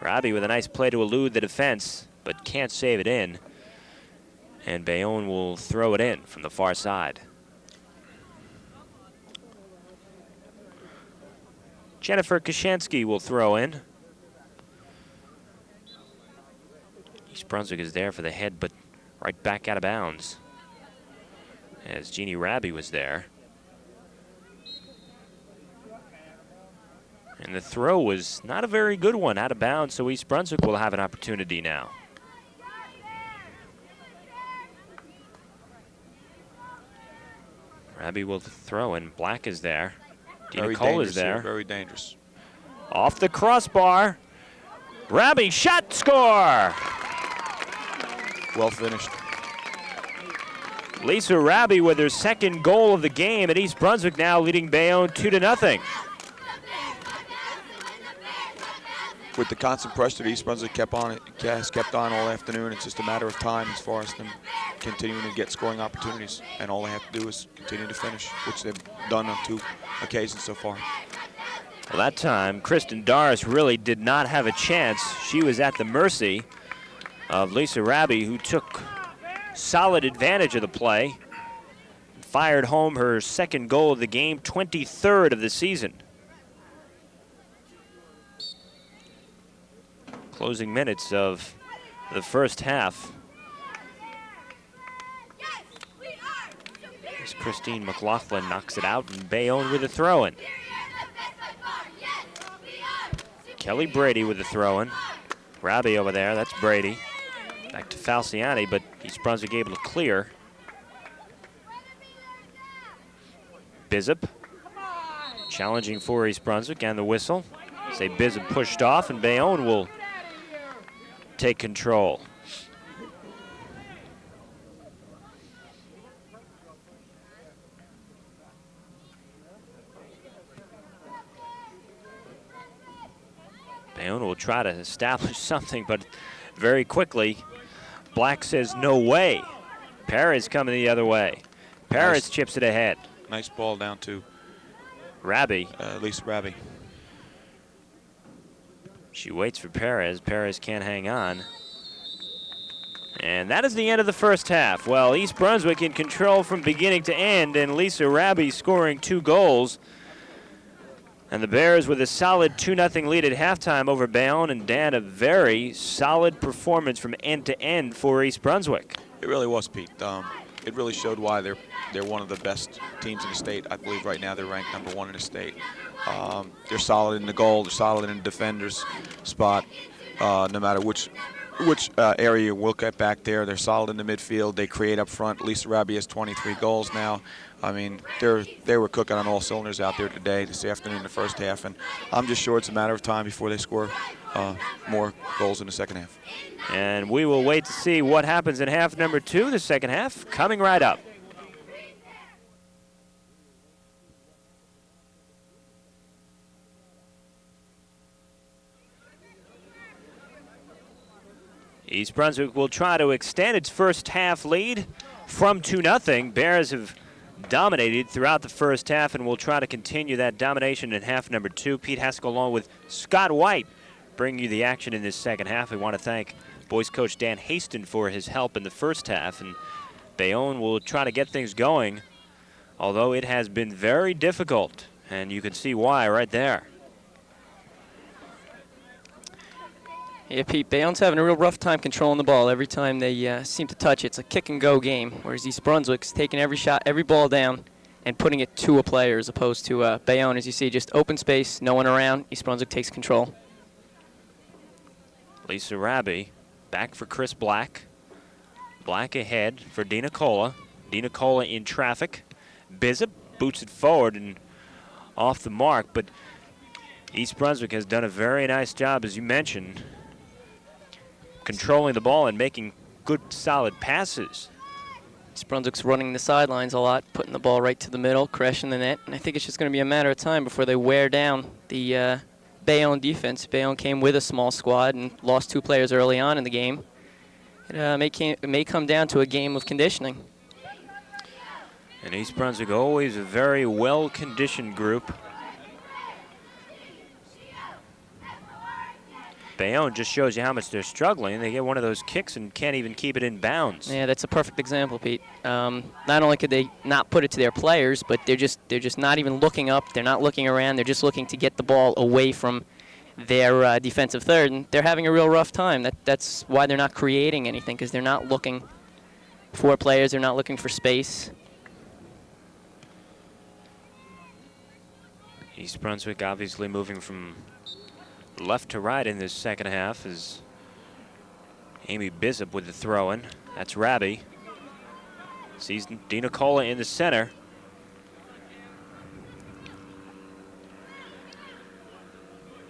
Raby with a nice play to elude the defense, but can't save it in. And Bayonne will throw it in from the far side. Jennifer Kashansky will throw in. East Brunswick is there for the head, but right back out of bounds, as Jeannie Raby was there. And the throw was not a very good one, out of bounds, so East Brunswick will have an opportunity now. Raby will throw in. Black is there. Dina Cole is there. Very dangerous. Off the crossbar. Raby shot, score! Well finished. Lisa Raby with her second goal of the game at East Brunswick, now leading Bayonne 2-0. With the constant pressure that East Brunswick has kept on all afternoon, it's just a matter of time as far as them continuing to get scoring opportunities. And all they have to do is continue to finish, which they've done on 2 occasions so far. Well, that time, Kristen Doris really did not have a chance. She was at the mercy of Lisa Raby, who took solid advantage of the play. Fired home her second goal of the game, 23rd of the season. Closing minutes of the first half. As Christine McLaughlin knocks it out, and Bayonne with a throw-in. Kelly Brady with the throw-in. Raby over there, that's Brady. Back to Falciani, but East Brunswick able to clear. Bizup challenging for East Brunswick, and the whistle. Say Bizup pushed off, and Bayonne will take control. Bayonne will try to establish something, but very quickly, Black says no way. Perez coming the other way. Perez chips it ahead. Nice ball down to Raby. Lisa Raby. She waits for Perez. Perez can't hang on. And that is the end of the first half. Well, East Brunswick in control from beginning to end, and Lisa Raby scoring 2 goals. And the Bears with a solid 2-0 lead at halftime over Bayonne, and Dan, a very solid performance from end to end for East Brunswick. It really was, Pete. It really showed why they're one of the best teams in the state. I believe right now they're ranked #1 in the state. They're solid in the goal. They're solid in the defender's spot. No matter which which area we'll get back there. They're solid in the midfield. They create up front. Lisa Rabi has 23 goals now. I mean, they were cooking on all cylinders out there today, this afternoon in the first half, and I'm just sure it's a matter of time before they score more goals in the second half. And we will wait to see what happens in half number 2, the second half, coming right up. East Brunswick will try to extend its first half lead from 2-0. Bears have dominated throughout the first half and will try to continue that domination in half number 2. Pete Haskel along with Scott White bring you the action in this second half. We want to thank boys coach Dan Hasten for his help in the first half, and Bayonne will try to get things going, although it has been very difficult, and you can see why right there. Yeah, Pete, Bayonne's having a real rough time controlling the ball. Every time they seem to touch it, it's a kick-and-go game, whereas East Brunswick's taking every shot, every ball down, and putting it to a player, as opposed to Bayonne, as you see, just open space, no one around. East Brunswick takes control. Lisa Rabi back for Chris Black. Black ahead for Dina Cola. Dina Cola in traffic. Bizzip boots it forward and off the mark, but East Brunswick has done a very nice job, as you mentioned, controlling the ball and making good, solid passes. East Brunswick's running the sidelines a lot, putting the ball right to the middle, crashing the net, and I think it's just going to be a matter of time before they wear down the Bayonne defense. Bayonne came with a small squad and lost 2 players early on in the game. It may come down to a game of conditioning. And East Brunswick always a very well-conditioned group. Bayonne just shows you how much they're struggling. They get one of those kicks and can't even keep it in bounds. Yeah, that's a perfect example, Pete. Not only could they not put it to their players, but they're just not even looking up. They're not looking around. They're just looking to get the ball away from their defensive third, and they're having a real rough time. That's why they're not creating anything, because they're not looking for players. They're not looking for space. East Brunswick obviously moving from left to right in this second half is Amy Bizzip with the throw-in. That's Rabi. Sees Dina Cola in the center.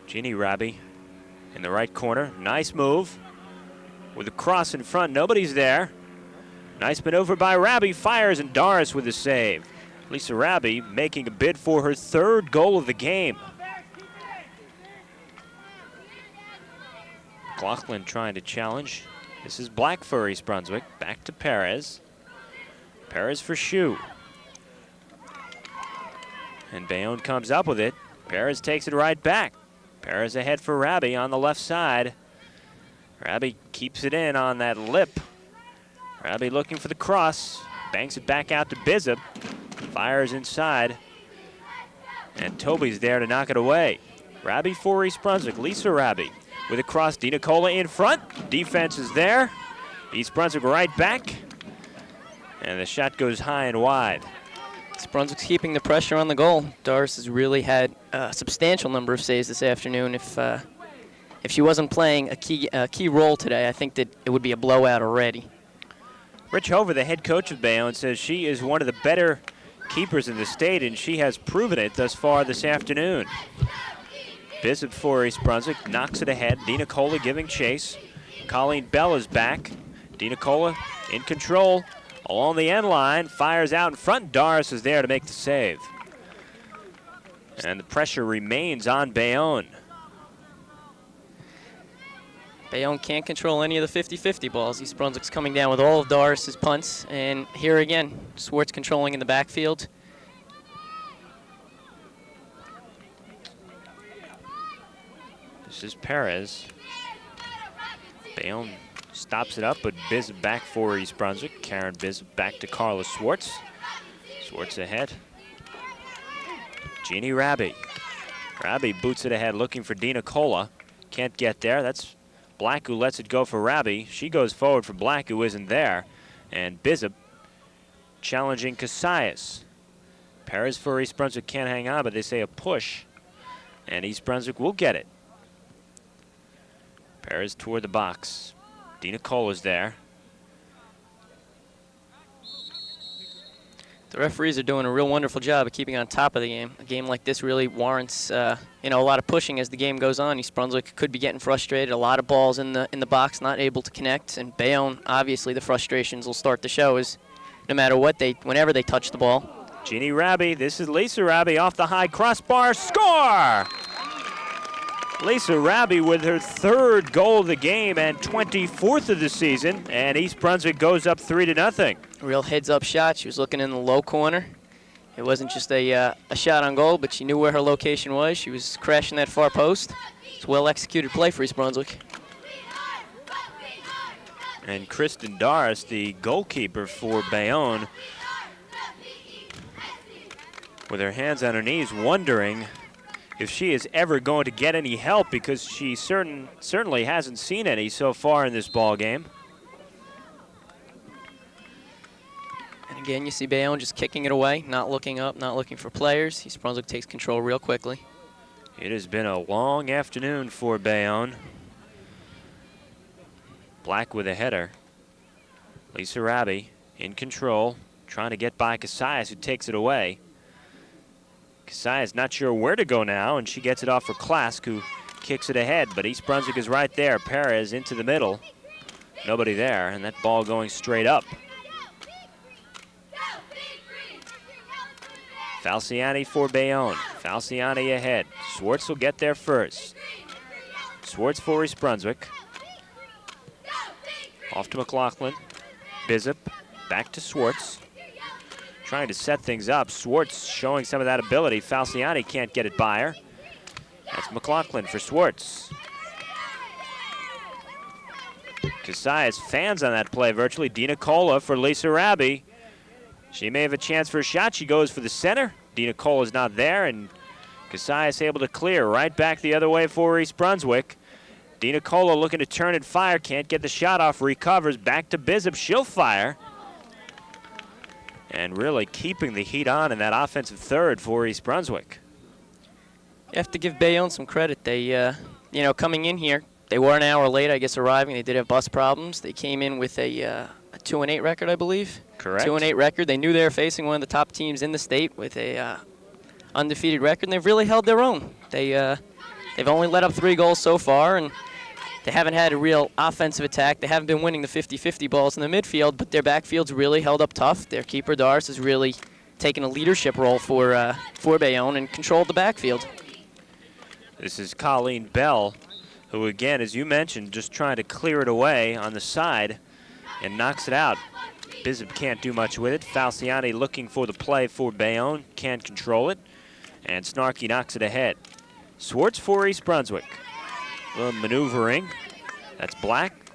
Ginny Rabi in the right corner. Nice move with a cross in front. Nobody's there. Nice maneuver by Rabi. Fires, and Doris with the save. Lisa Rabi making a bid for her 3rd goal of the game. McLaughlin trying to challenge. This is Black for East Brunswick. Back to Perez. Perez for Shu. And Bayonne comes up with it. Perez takes it right back. Perez ahead for Rabi on the left side. Rabi keeps it in on that lip. Rabi looking for the cross. Banks it back out to Bizzip. Fires inside. And Toby's there to knock it away. Rabi for East Brunswick. Lisa Rabi with a cross. Dina Cola in front. Defense is there. East Brunswick right back. And the shot goes high and wide. East Brunswick's keeping the pressure on the goal. Doris has really had a substantial number of saves this afternoon. If she wasn't playing a key role today, I think that it would be a blowout already. Rich Hover, the head coach of Bayonne, says she is one of the better keepers in the state, and she has proven it thus far this afternoon. Bizzip for East Brunswick knocks it ahead. Dina Cola giving chase. Colleen Bell is back. Dina Cola in control along the end line. Fires out in front. Doris is there to make the save. And the pressure remains on Bayonne. Bayonne can't control any of the 50-50 balls. East Brunswick's coming down with all of Doris's punts. And here again, Swartz controlling in the backfield. This is Perez. Bayonne stops it up, but Bizzip back for East Brunswick. Karen Bizzip back to Carla Swartz. Swartz ahead. Jeannie Rabi. Rabi boots it ahead, looking for Dina Cola. Can't get there. That's Black who lets it go for Rabi. She goes forward for Black, who isn't there. And Bizzip challenging Casillas. Perez for East Brunswick can't hang on, but they say a push. And East Brunswick will get it. Perez toward the box. Dina Cola's there. The referees are doing a real wonderful job of keeping on top of the game. A game like this really warrants, a lot of pushing as the game goes on. East Brunswick could be getting frustrated. A lot of balls in the box, not able to connect. And Bayonne, obviously, the frustrations will start to show as no matter what whenever they touch the ball. Jeannie Raby, this is Lisa Raby off the high crossbar, score! Lisa Raby with her 3rd goal of the game and 24th of the season, and East Brunswick goes up 3-0. Real heads-up shot. She was looking in the low corner. It wasn't just a shot on goal, but she knew where her location was. She was crashing that far post. It's a well-executed play for East Brunswick. And Kristen Doris, the goalkeeper for Bayonne, with her hands on her knees, wondering if she is ever going to get any help, because she certainly hasn't seen any so far in this ball game. And again, you see Bayonne just kicking it away, not looking up, not looking for players. East Brunswick takes control real quickly. It has been a long afternoon for Bayonne. Black with a header. Lisa Raby in control, trying to get by Casillas, who takes it away. Casillas not sure where to go now, and she gets it off for Klask, who kicks it ahead. But East Brunswick is right there. Perez into the middle. Nobody there, and that ball going straight up. Falciani for Bayonne. Falciani ahead. Swartz will get there first. Swartz for East Brunswick. Off to McLaughlin. Bizup back to Swartz. Trying to set things up. Swartz showing some of that ability. Falciani can't get it by her. That's McLaughlin for Swartz. Casillas fans on that play virtually. Dina Cola for Lisa Raby. She may have a chance for a shot. She goes for the center. Dina Cola's not there, and Casillas able to clear right back the other way for East Brunswick. Dina Cola looking to turn and fire. Can't get the shot off. Recovers. Back to Bizup. She'll fire. And really keeping the heat on in that offensive third for East Brunswick. You have to give Bayonne some credit. They, coming in here, they were an hour late, I guess, arriving. They did have bus problems. They came in with a 2-8 record, I believe. Correct. 2-8 record. They knew they were facing one of the top teams in the state with a undefeated record, and they've really held their own. They've only let up 3 goals so far, and they haven't had a real offensive attack. They haven't been winning the 50-50 balls in the midfield, but their backfield's really held up tough. Their keeper, Doris, has really taken a leadership role for Bayonne and controlled the backfield. This is Colleen Bell, who, again, as you mentioned, just trying to clear it away on the side and knocks it out. Bizup can't do much with it. Falciani looking for the play for Bayonne, can't control it, and Snarky knocks it ahead. Swartz for East Brunswick. A little maneuvering. That's Black.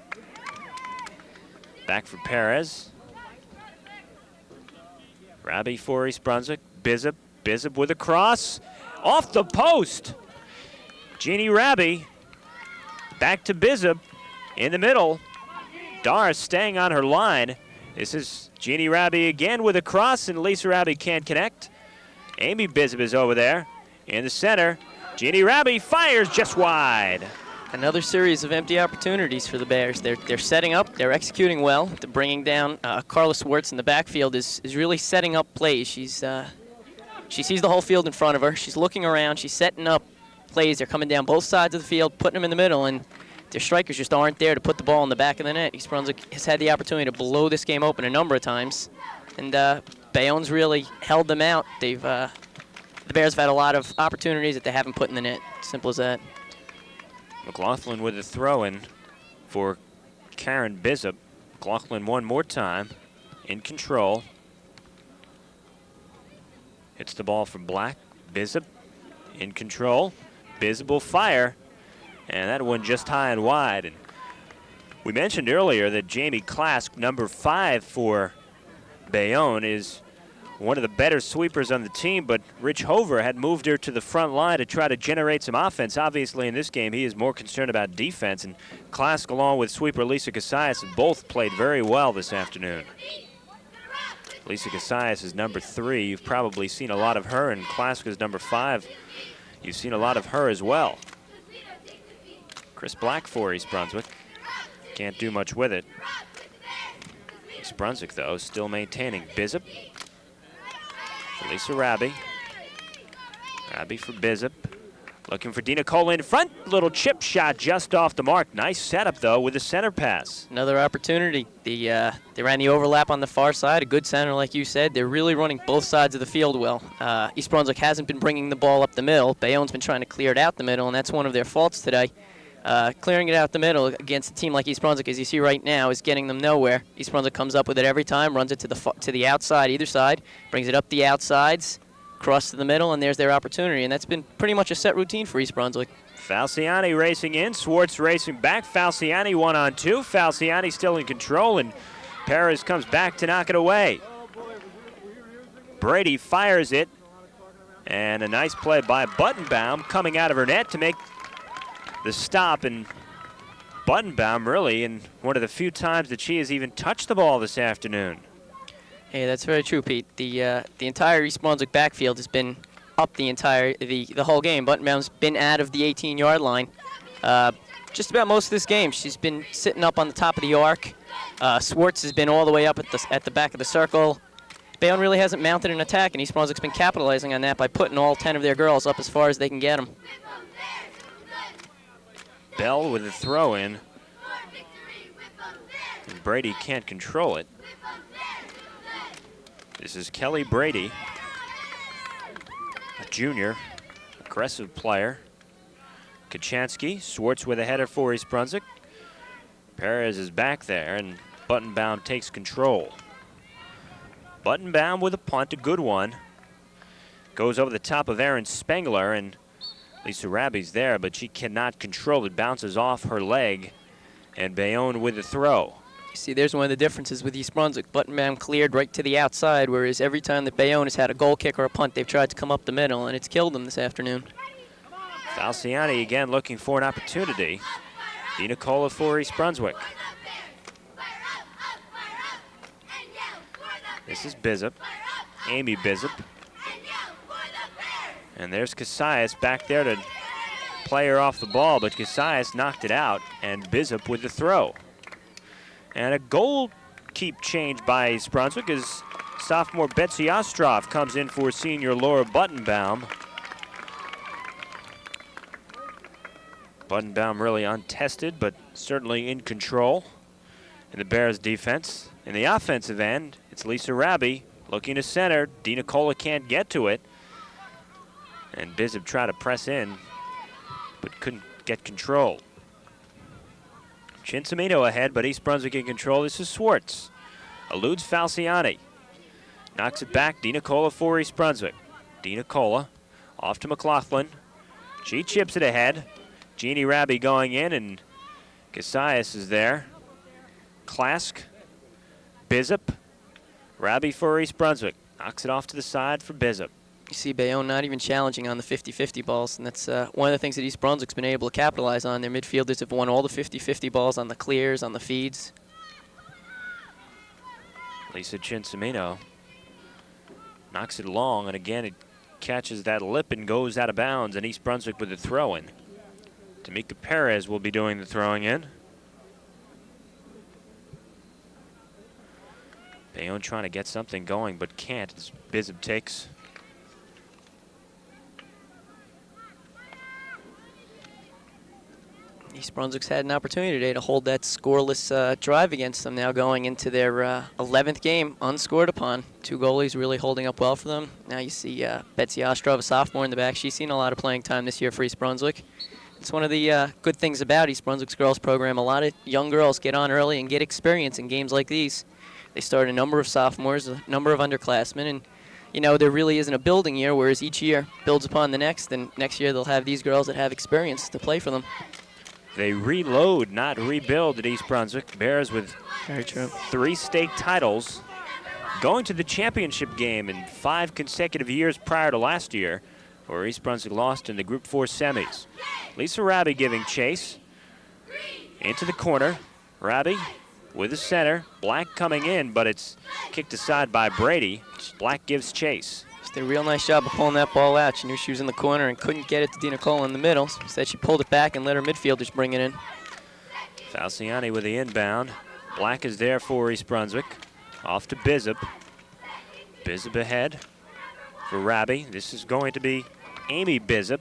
Back for Perez. Raby for East Brunswick. Bizup. Bizup with a cross. Off the post. Jeannie Raby. Back to Bizup. In the middle. Doris staying on her line. This is Jeannie Raby again with a cross, and Lisa Raby can't connect. Amy Bizup is over there. In the center. Jeannie Raby fires just wide. Another series of empty opportunities for the Bears. They're setting up, they're executing well. They're bringing down Carla Swartz in the backfield is really setting up plays. She sees the whole field in front of her. She's looking around. She's setting up plays. They're coming down both sides of the field, putting them in the middle, and their strikers just aren't there to put the ball in the back of the net. East Brunswick has had the opportunity to blow this game open a number of times, and Bayonne's really held them out. The Bears have had a lot of opportunities that they haven't put in the net. Simple as that. McLaughlin with a throw-in for Karen Bizup. McLaughlin one more time, in control. Hits the ball for Black. Bizup in control. Bizup will fire, and that one just high and wide. And we mentioned earlier that Jamie Klask, number 5 for Bayonne, is one of the better sweepers on the team, but Rich Hover had moved her to the front line to try to generate some offense. Obviously, in this game, he is more concerned about defense, and Klask, along with sweeper Lisa Casillas, have both played very well this afternoon. Lisa Casillas is number 3. You've probably seen a lot of her, and Klask is number 5. You've seen a lot of her as well. Chris Black for East Brunswick. Can't do much with it. East Brunswick, though, still maintaining. Bizup. Lisa Rabi. Rabi for Bizup. Looking for Dina Cola in front. Little chip shot just off the mark. Nice setup, though, with the center pass. Another opportunity. They ran the overlap on the far side. A good center, like you said. They're really running both sides of the field well. East Brunswick hasn't been bringing the ball up the middle. Bayonne's been trying to clear it out the middle, and that's one of their faults today. Clearing it out the middle against a team like East Brunswick, as you see right now, is getting them nowhere. East Brunswick comes up with it every time, runs it to the outside, either side, brings it up the outsides, cross to the middle, and there's their opportunity. And that's been pretty much a set routine for East Brunswick. Falciani racing in, Swartz racing back. Falciani 1-on-2. Falciani still in control, and Perez comes back to knock it away. Brady fires it, and a nice play by Buttenbaum coming out of her net to make the stop. And Buttenbaum really in one of the few times that she has even touched the ball this afternoon. Hey, that's very true, Pete. The entire East Brunswick backfield has been up the whole game. Buttenbaum's been out of the 18-yard line just about most of this game. She's been sitting up on the top of the arc. Swartz has been all the way up at the back of the circle. Bayonne really hasn't mounted an attack, and East Brunswick's been capitalizing on that by putting all 10 of their girls up as far as they can get them. Bell with a throw in. And Brady can't control it. This is Kelly Brady, a junior, aggressive player. Kachansky, Swartz with a header for East Brunswick. Perez is back there, and Buttenbaum takes control. Buttenbaum with a punt, a good one. Goes over the top of Aaron Spengler, and Lisa Rabi's there, but she cannot control it. Bounces off her leg, and Bayonne with the throw. You see, there's one of the differences with East Brunswick. Buttenbaum cleared right to the outside, whereas every time that Bayonne has had a goal kick or a punt, they've tried to come up the middle, and it's killed them this afternoon. Falciani again looking for an opportunity. Dina Cola for East Brunswick. This is Bizup, Amy Bizup. And there's Casillas back there to play her off the ball, but Casillas knocked it out, and Bizup with the throw. And a goal keep change by East Brunswick as sophomore Betsy Ostrov comes in for senior Laura Buttenbaum. Buttenbaum really untested, but certainly in control in the Bears' defense. In the offensive end, it's Lisa Rabi looking to center. Dina Cola can't get to it. And Bizup tried to press in, but couldn't get control. Cincimino ahead, but East Brunswick in control. This is Swartz. Eludes Falciani. Knocks it back. Dina Cola for East Brunswick. Dina Cola off to McLaughlin. She chips it ahead. Jeannie Rabi going in, and Casillas is there. Klask. Bizup. Rabi for East Brunswick. Knocks it off to the side for Bizup. You see Bayonne not even challenging on the 50-50 balls, and that's one of the things that East Brunswick's been able to capitalize on. Their midfielders have won all the 50-50 balls on the clears, on the feeds. Lisa Cincimino knocks it long, and again it catches that lip and goes out of bounds, and East Brunswick with the throw-in. Tamika Perez will be doing the throwing in. Bayonne trying to get something going, but can't as Bizup takes. East Brunswick's had an opportunity today to hold that scoreless drive against them, now going into their 11th game unscored upon. Two goalies really holding up well for them. Now you see Betsy Ostrov, a sophomore in the back. She's seen a lot of playing time this year for East Brunswick. It's one of the good things about East Brunswick's girls program. A lot of young girls get on early and get experience in games like these. They start a number of sophomores, a number of underclassmen, and you know, there really isn't a building year, whereas each year builds upon the next, and next year they'll have these girls that have experience to play for them. They reload, not rebuild at East Brunswick. Bears with Very true. 3 state titles, going to the championship game in 5 consecutive years prior to last year, where East Brunswick lost in the Group 4 semis. Lisa Rabi giving chase into the corner. Rabi with the center. Black coming in, but it's kicked aside by Brady. Black gives chase. She did a real nice job of pulling that ball out. She knew she was in the corner and couldn't get it to Dina Cole in the middle. Instead, she pulled it back and let her midfielders bring it in. Falciani with the inbound. Black is there for East Brunswick. Off to Bizup. Bizup ahead for Rabi. This is going to be Amy Bizup.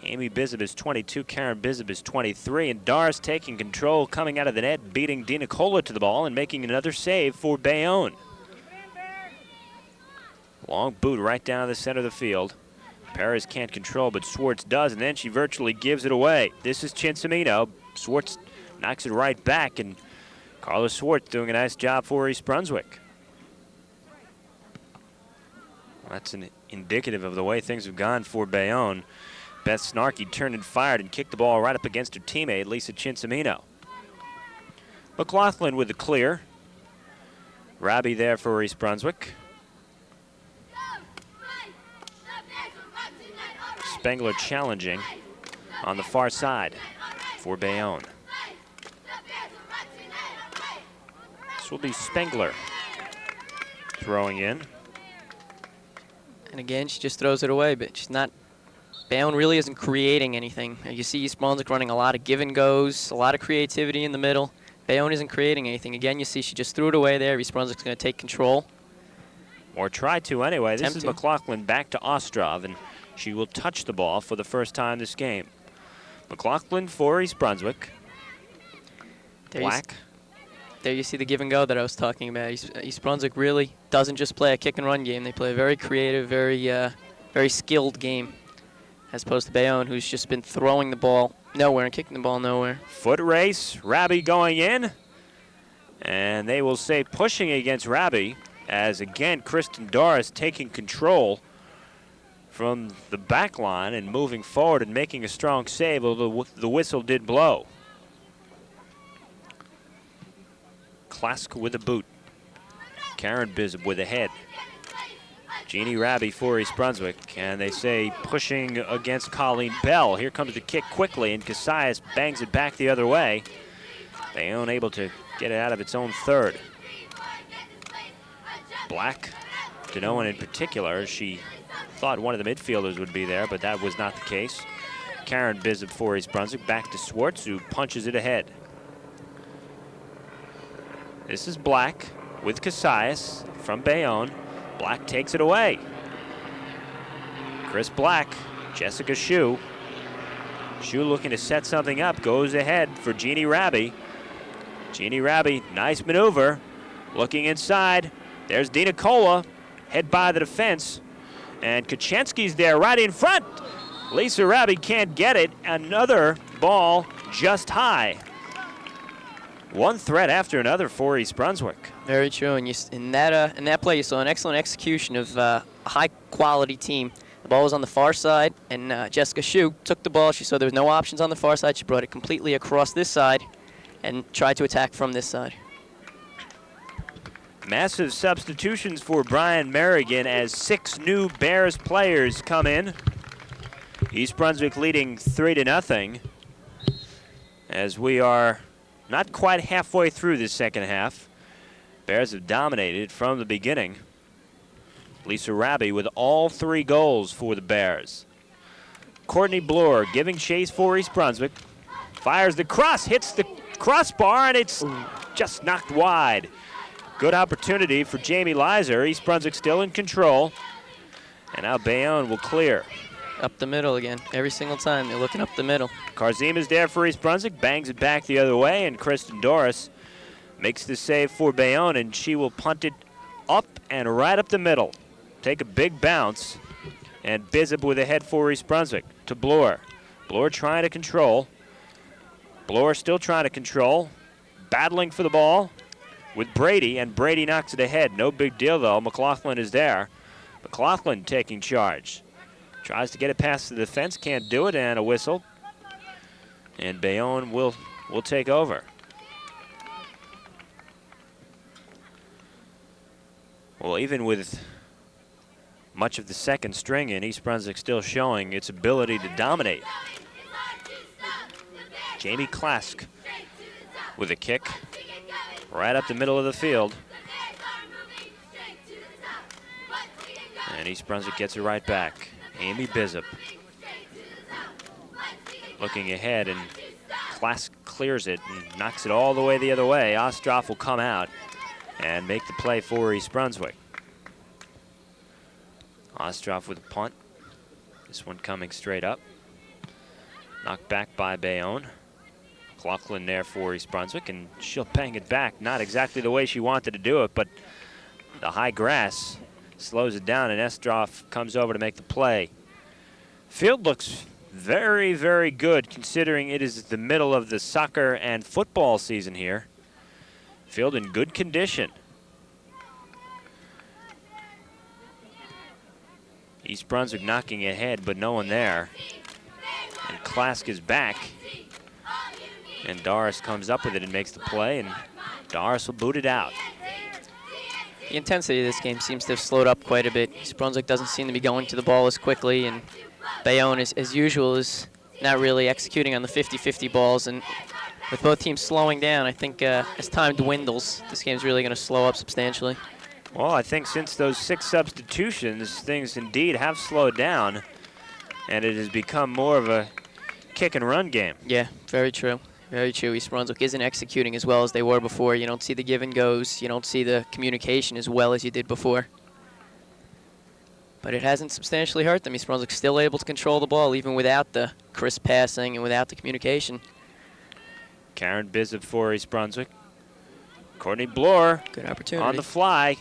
Amy Bizup is 22, Karen Bizup is 23, and Doris taking control, coming out of the net, beating Dina Cola to the ball and making another save for Bayonne. Long boot right down the center of the field. Perez can't control, but Swartz does, and then she virtually gives it away. This is Cincimino. Swartz knocks it right back, and Carla Swartz doing a nice job for East Brunswick. That's indicative of the way things have gone for Bayonne. Beth Snarkey turned and fired and kicked the ball right up against her teammate, Lisa Cincimino. McLaughlin with the clear. Rabi there for East Brunswick. Spengler challenging on the far side for Bayonne. This will be Spengler throwing in. And again, she just throws it away, but she's not. Bayonne really isn't creating anything. You see East Brunswick running a lot of give and goes, a lot of creativity in the middle. Bayonne isn't creating anything. Again, you see she just threw it away there. East Brunswick's going to take control. Or try to anyway. This is McLaughlin back to Ostrov, and she will touch the ball for the first time this game. McLaughlin for East Brunswick. Black. There you see the give and go that I was talking about. East Brunswick really doesn't just play a kick and run game. They play a very creative, very skilled game, as opposed to Bayonne, who's just been throwing the ball nowhere and kicking the ball nowhere. Foot race, Rabi going in. And they will say pushing against Rabi, as again, Kristen Doris taking control from the back line and moving forward and making a strong save, although the whistle did blow. Klask with a boot. Karen Bizup with a head. Jeannie Rabi for East Brunswick, and they say pushing against Colleen Bell. Here comes the kick quickly, and Casillas bangs it back the other way. Bayonne able to get it out of its own third. Black, to no one in particular. She thought one of the midfielders would be there, but that was not the case. Karen Bizup for East Brunswick, back to Swartz, who punches it ahead. This is Black with Casillas from Bayonne. Black takes it away. Chris Black, Jessica Shue. Shue looking to set something up, goes ahead for Jeannie Rabi. Jeannie Rabi, nice maneuver. Looking inside, there's Dina Cola, head by the defense. And Kaczynski's there right in front. Lisa Rabi can't get it. Another ball just high. One threat after another for East Brunswick. Very true, and in that play, you saw an excellent execution of a high-quality team. The ball was on the far side, and Jessica Shue took the ball. She saw there was no options on the far side. She brought it completely across this side and tried to attack from this side. Massive substitutions for Brian Merrigan as 6 new Bears players come in. East Brunswick leading 3-0 as we are not quite halfway through the second half. Bears have dominated from the beginning. Lisa Rabi with all 3 goals for the Bears. Courtney Bloor giving chase for East Brunswick. Fires the cross, hits the crossbar, and it's just knocked wide. Good opportunity for Jamie Leiser. East Brunswick still in control. And now Bayonne will clear. Up the middle again. Every single time they're looking up the middle. Karzim is there for East Brunswick, bangs it back the other way, and Kristen Doris makes the save for Bayonne, and she will punt it up and right up the middle. Take a big bounce, and Bizup with a head for East Brunswick to Bloor. Bloor trying to control. Bloor still trying to control. Battling for the ball with Brady, and Brady knocks it ahead. No big deal, though. McLaughlin is there. McLaughlin taking charge. Tries to get it past the defense, can't do it, and a whistle. And Bayonne will take over. Well, even with much of the second string in, East Brunswick still showing its ability to dominate. Jamie Klask with a kick right up the middle of the field. And East Brunswick gets it right back. Amy Bizup looking ahead, and Klask clears it and knocks it all the way the other way. Ostroff will come out and make the play for East Brunswick. Ostroff with a punt. This one coming straight up. Knocked back by Bayonne. McLaughlin there for East Brunswick, and she'll bang it back. Not exactly the way she wanted to do it, but the high grass slows it down, and Ostroff comes over to make the play. Field looks very, very good considering it is the middle of the soccer and football season here. Field in good condition. East Brunswick knocking ahead, but no one there. And Klask is back. And Doris comes up with it and makes the play, and Doris will boot it out. The intensity of this game seems to have slowed up quite a bit. East Brunswick doesn't seem to be going to the ball as quickly, and Bayonne, as usual, is not really executing on the 50-50 balls. And with both teams slowing down, I think as time dwindles, this game's really going to slow up substantially. Well, I think since those 6 substitutions, things indeed have slowed down, and it has become more of a kick and run game. Yeah, very true. Very true. East Brunswick isn't executing as well as they were before. You don't see the give and goes. You don't see the communication as well as you did before. But it hasn't substantially hurt them. East Brunswick's still able to control the ball even without the crisp passing and without the communication. Karen Bizup for East Brunswick. Courtney Bloor Good opportunity on the fly.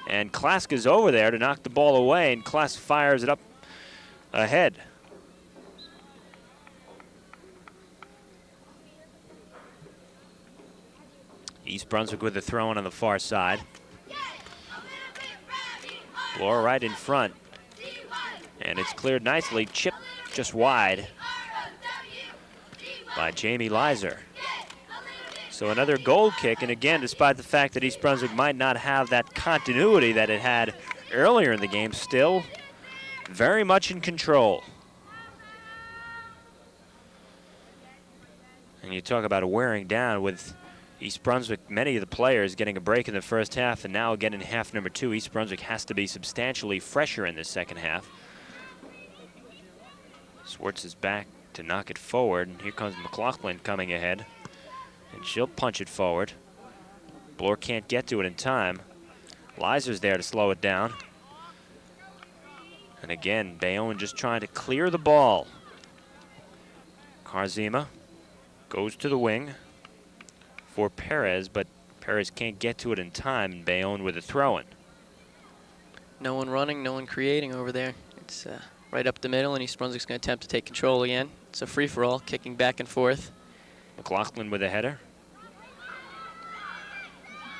And Klask is over there to knock the ball away, and Klask fires it up ahead. East Brunswick with the throw in on the far side. Bloor right in front. And it's cleared nicely. Chip just wide by Jamie Leiser. So another goal kick, and again, despite the fact that East Brunswick might not have that continuity that it had earlier in the game, still very much in control. And you talk about wearing down with East Brunswick, many of the players getting a break in the first half, and now again in half number 2, East Brunswick has to be substantially fresher in this second half. Swartz is back to knock it forward, and here comes McLaughlin coming ahead. And she'll punch it forward. Bloor can't get to it in time. Leiser's there to slow it down. And again, Bayonne just trying to clear the ball. Karzima goes to the wing for Perez, but Perez can't get to it in time, and Bayonne with a throw-in. No one running, no one creating over there. It's right up the middle, and East Brunswick's going to attempt to take control again. It's a free-for-all, kicking back and forth. McLaughlin with a header.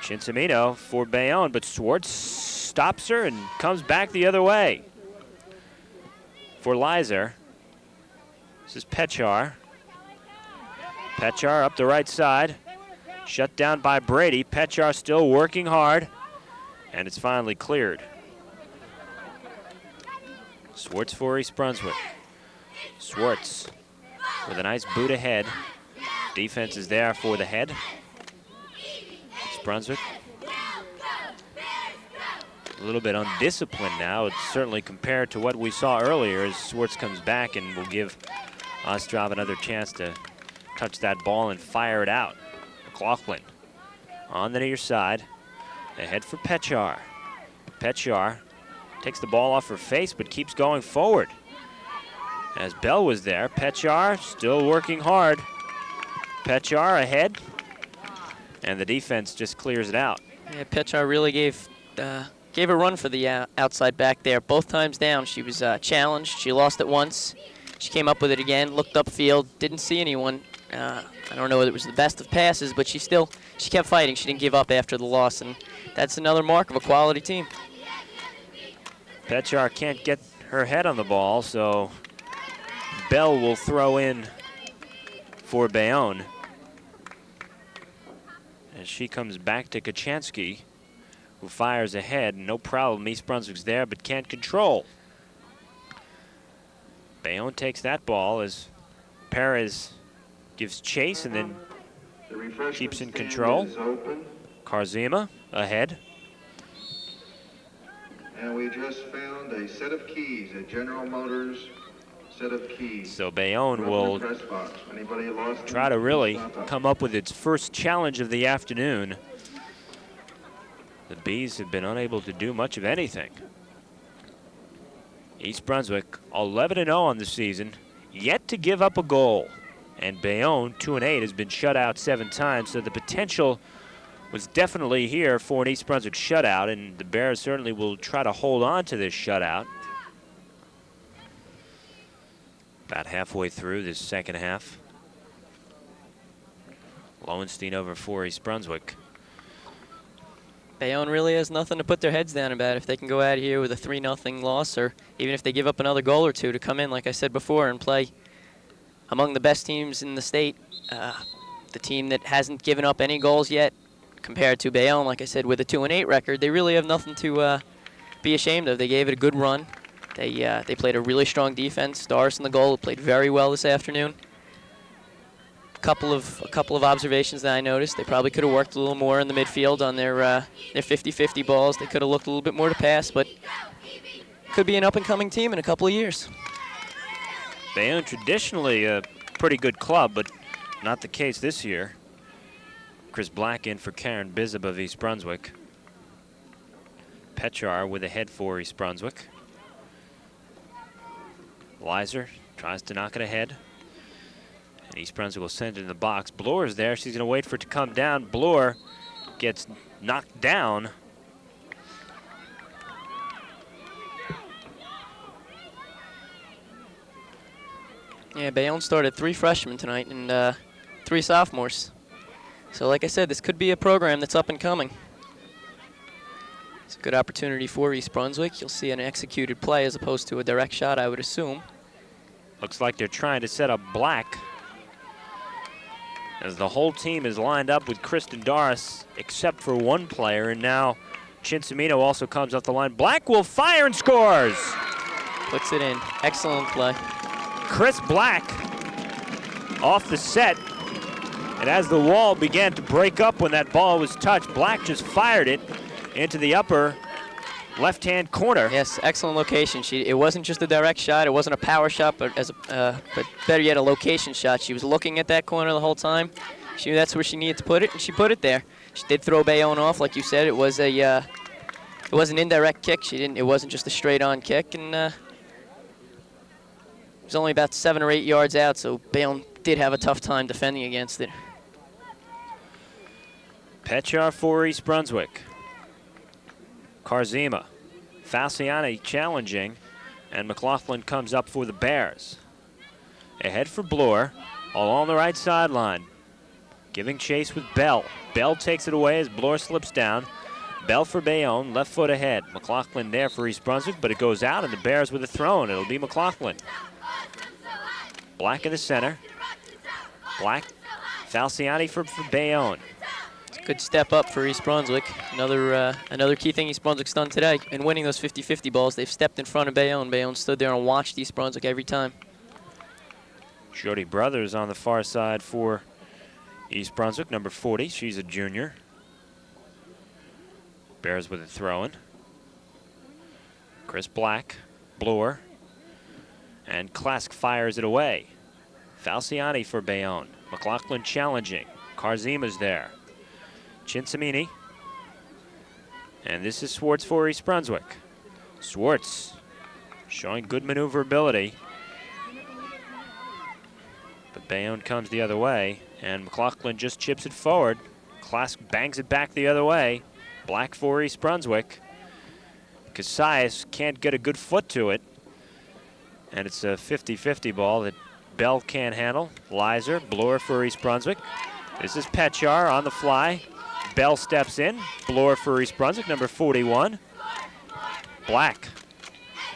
Cincimino for Bayonne, but Swartz stops her and comes back the other way. For Leiser, this is Pechar. Pechar up the right side. Shut down by Brady. Pechar still working hard, and it's finally cleared. Swartz for East Brunswick. Swartz with a nice boot ahead. Defense is there for the head. East Brunswick a little bit undisciplined now. It's certainly compared to what we saw earlier as Swartz comes back and will give Ostrov another chance to touch that ball and fire it out. McLaughlin on the near side. Ahead for Pechar. Pechar takes the ball off her face but keeps going forward. As Bell was there, Pechar still working hard. Pechar ahead, and the defense just clears it out. Yeah, Pechar really gave a run for the outside back there. Both times down, she was challenged. She lost it once. She came up with it again, looked upfield, didn't see anyone. I don't know whether it was the best of passes, but she kept fighting. She didn't give up after the loss, and that's another mark of a quality team. Pechar can't get her head on the ball, so Bell will throw in for Bayonne. As she comes back to Kachansky, who fires ahead. No problem, East Brunswick's there, but can't control. Bayonne takes that ball as Perez gives chase and then keeps in control. Karzima ahead. And we just found a set of keys at General Motors So Bayonne will try to really come up with its first challenge of the afternoon. The Bees have been unable to do much of anything. East Brunswick 11-0 on the season, yet to give up a goal. And Bayonne, 2-8, has been shut out 7 times, so the potential was definitely here for an East Brunswick shutout, and the Bears certainly will try to hold on to this shutout. About halfway through this second half. Lowenstein over for East Brunswick. Bayonne really has nothing to put their heads down about if they can go out here with a 3-0 loss, or even if they give up another goal or two to come in, like I said before, and play among the best teams in the state. The team that hasn't given up any goals yet compared to Bayonne, like I said, with a 2-8 record, they really have nothing to be ashamed of. They gave it a good run. They played a really strong defense. Doris in the goal played very well this afternoon. A couple of observations that I noticed. They probably could have worked a little more in the midfield on their 50-50 balls. They could have looked a little bit more to pass, but could be an up-and-coming team in a couple of years. Bayonne traditionally a pretty good club, but not the case this year. Chris Black in for Karen Bizub of East Brunswick. Petchar with a head for East Brunswick. Leiser tries to knock it ahead. And East Brunswick will send it in the box. Bloor's there. She's going to wait for it to come down. Bloor gets knocked down. Yeah, Bayonne started 3 freshmen tonight and 3 sophomores. So like I said, this could be a program that's up and coming. It's a good opportunity for East Brunswick. You'll see an executed play as opposed to a direct shot, I would assume. Looks like they're trying to set up Black, as the whole team is lined up with Kristen Doris, except for one player, and now Cincimino also comes off the line. Black will fire and scores! Puts it in. Excellent play. Chris Black off the set, and as the wall began to break up when that ball was touched, Black just fired it into the upper left-hand corner. Yes, excellent location. It wasn't just a direct shot. It wasn't a power shot, but but better yet, a location shot. She was looking at that corner the whole time. She knew that's where she needed to put it, and she put it there. She did throw Bayonne off, like you said. It was an indirect kick. It wasn't just a straight-on kick, and it was only about 7 or 8 yards out, so Bayonne did have a tough time defending against it. Petchar for East Brunswick. Karzima, Falciani challenging, and McLaughlin comes up for the Bears. Ahead for Bloor, all on the right sideline. Giving chase with Bell. Bell takes it away as Bloor slips down. Bell for Bayonne, left foot ahead. McLaughlin there for East Brunswick, but it goes out, and the Bears with a throw, and it'll be McLaughlin. Black in the center. Black, Falciani for Bayonne. Good step up for East Brunswick. Another key thing East Brunswick's done today in winning those 50-50 balls. They've stepped in front of Bayonne. Bayonne stood there and watched East Brunswick every time. Jody Brothers on the far side for East Brunswick, number 40. She's a junior. Bears with a throw-in. Chris Black, Bloor, and Klask fires it away. Falciani for Bayonne. McLaughlin challenging. Karzima's there. Cincimini. And this is Swartz for East Brunswick. Swartz showing good maneuverability. But Bayonne comes the other way, and McLaughlin just chips it forward. Klask bangs it back the other way. Black for East Brunswick. Casillas can't get a good foot to it. And it's a 50-50 ball that Bell can't handle. Leiser, Bloor for East Brunswick. This is Petchar on the fly. Bell steps in. Bloor for East Brunswick, number 41. Black,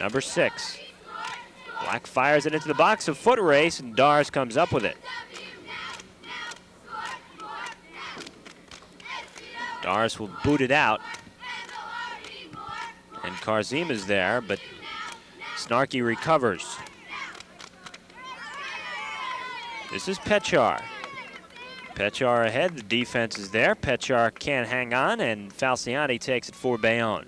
number 6. Black fires it into the box, a foot race, and Dars comes up with it. Dars will boot it out. And Karzima's there, but Snarky recovers. This is Petchar. Petchar ahead, the defense is there. Petchar can't hang on, and Falciani takes it for Bayonne.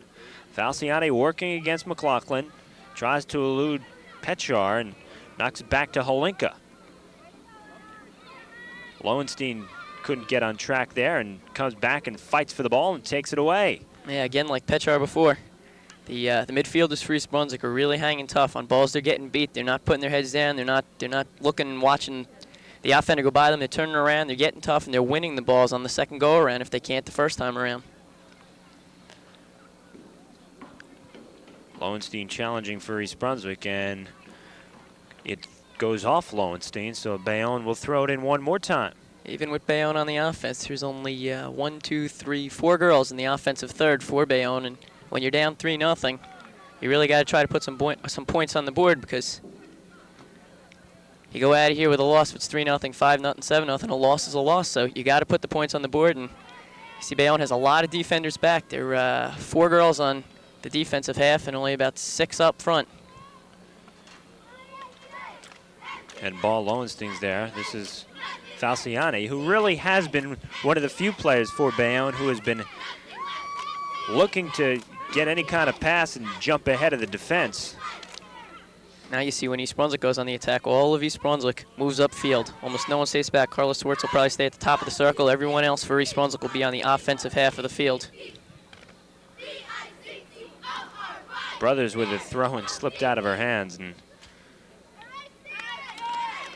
Falciani working against McLaughlin, tries to elude Petchar, and Knocks it back to Holinka. Lowenstein couldn't get on track there and comes back and fights for the ball and takes it away. Yeah, again, like Petchar before, the midfielders for East Brunswick are really hanging tough on balls. They're getting beat. They're not putting their heads down. They're not looking and watching the offender go by them. They're turning around. They're getting tough, and they're winning the balls on the second go around if they can't the first time around. Lowenstein challenging for East Brunswick, and it goes off Lowenstein, so Bayonne will throw it in one more time. Even with Bayonne on the offense, there's only 1, 2, 3, 4 girls in the offensive third for Bayonne, and when you're down 3-0, you really got to try to put some points on the board, because you go out of here with a loss if it's 3-0, 5-0, 7-0. A loss is a loss, so you got to put the points on the board. And you see Bayonne has a lot of defenders back. There are 4 girls on the defensive half and only about 6 up front. And ball Lowenstein's there. This is Falciani, who really has been one of the few players for Bayonne who has been looking to get any kind of pass and jump ahead of the defense. Now you see when East Brunswick goes on the attack, all of East Brunswick moves upfield. Almost no one stays back. Carlos Swartz will probably stay at the top of the circle. Everyone else for East Brunswick will be on the offensive half of the field. Brothers with a throw and slipped out of her hands. And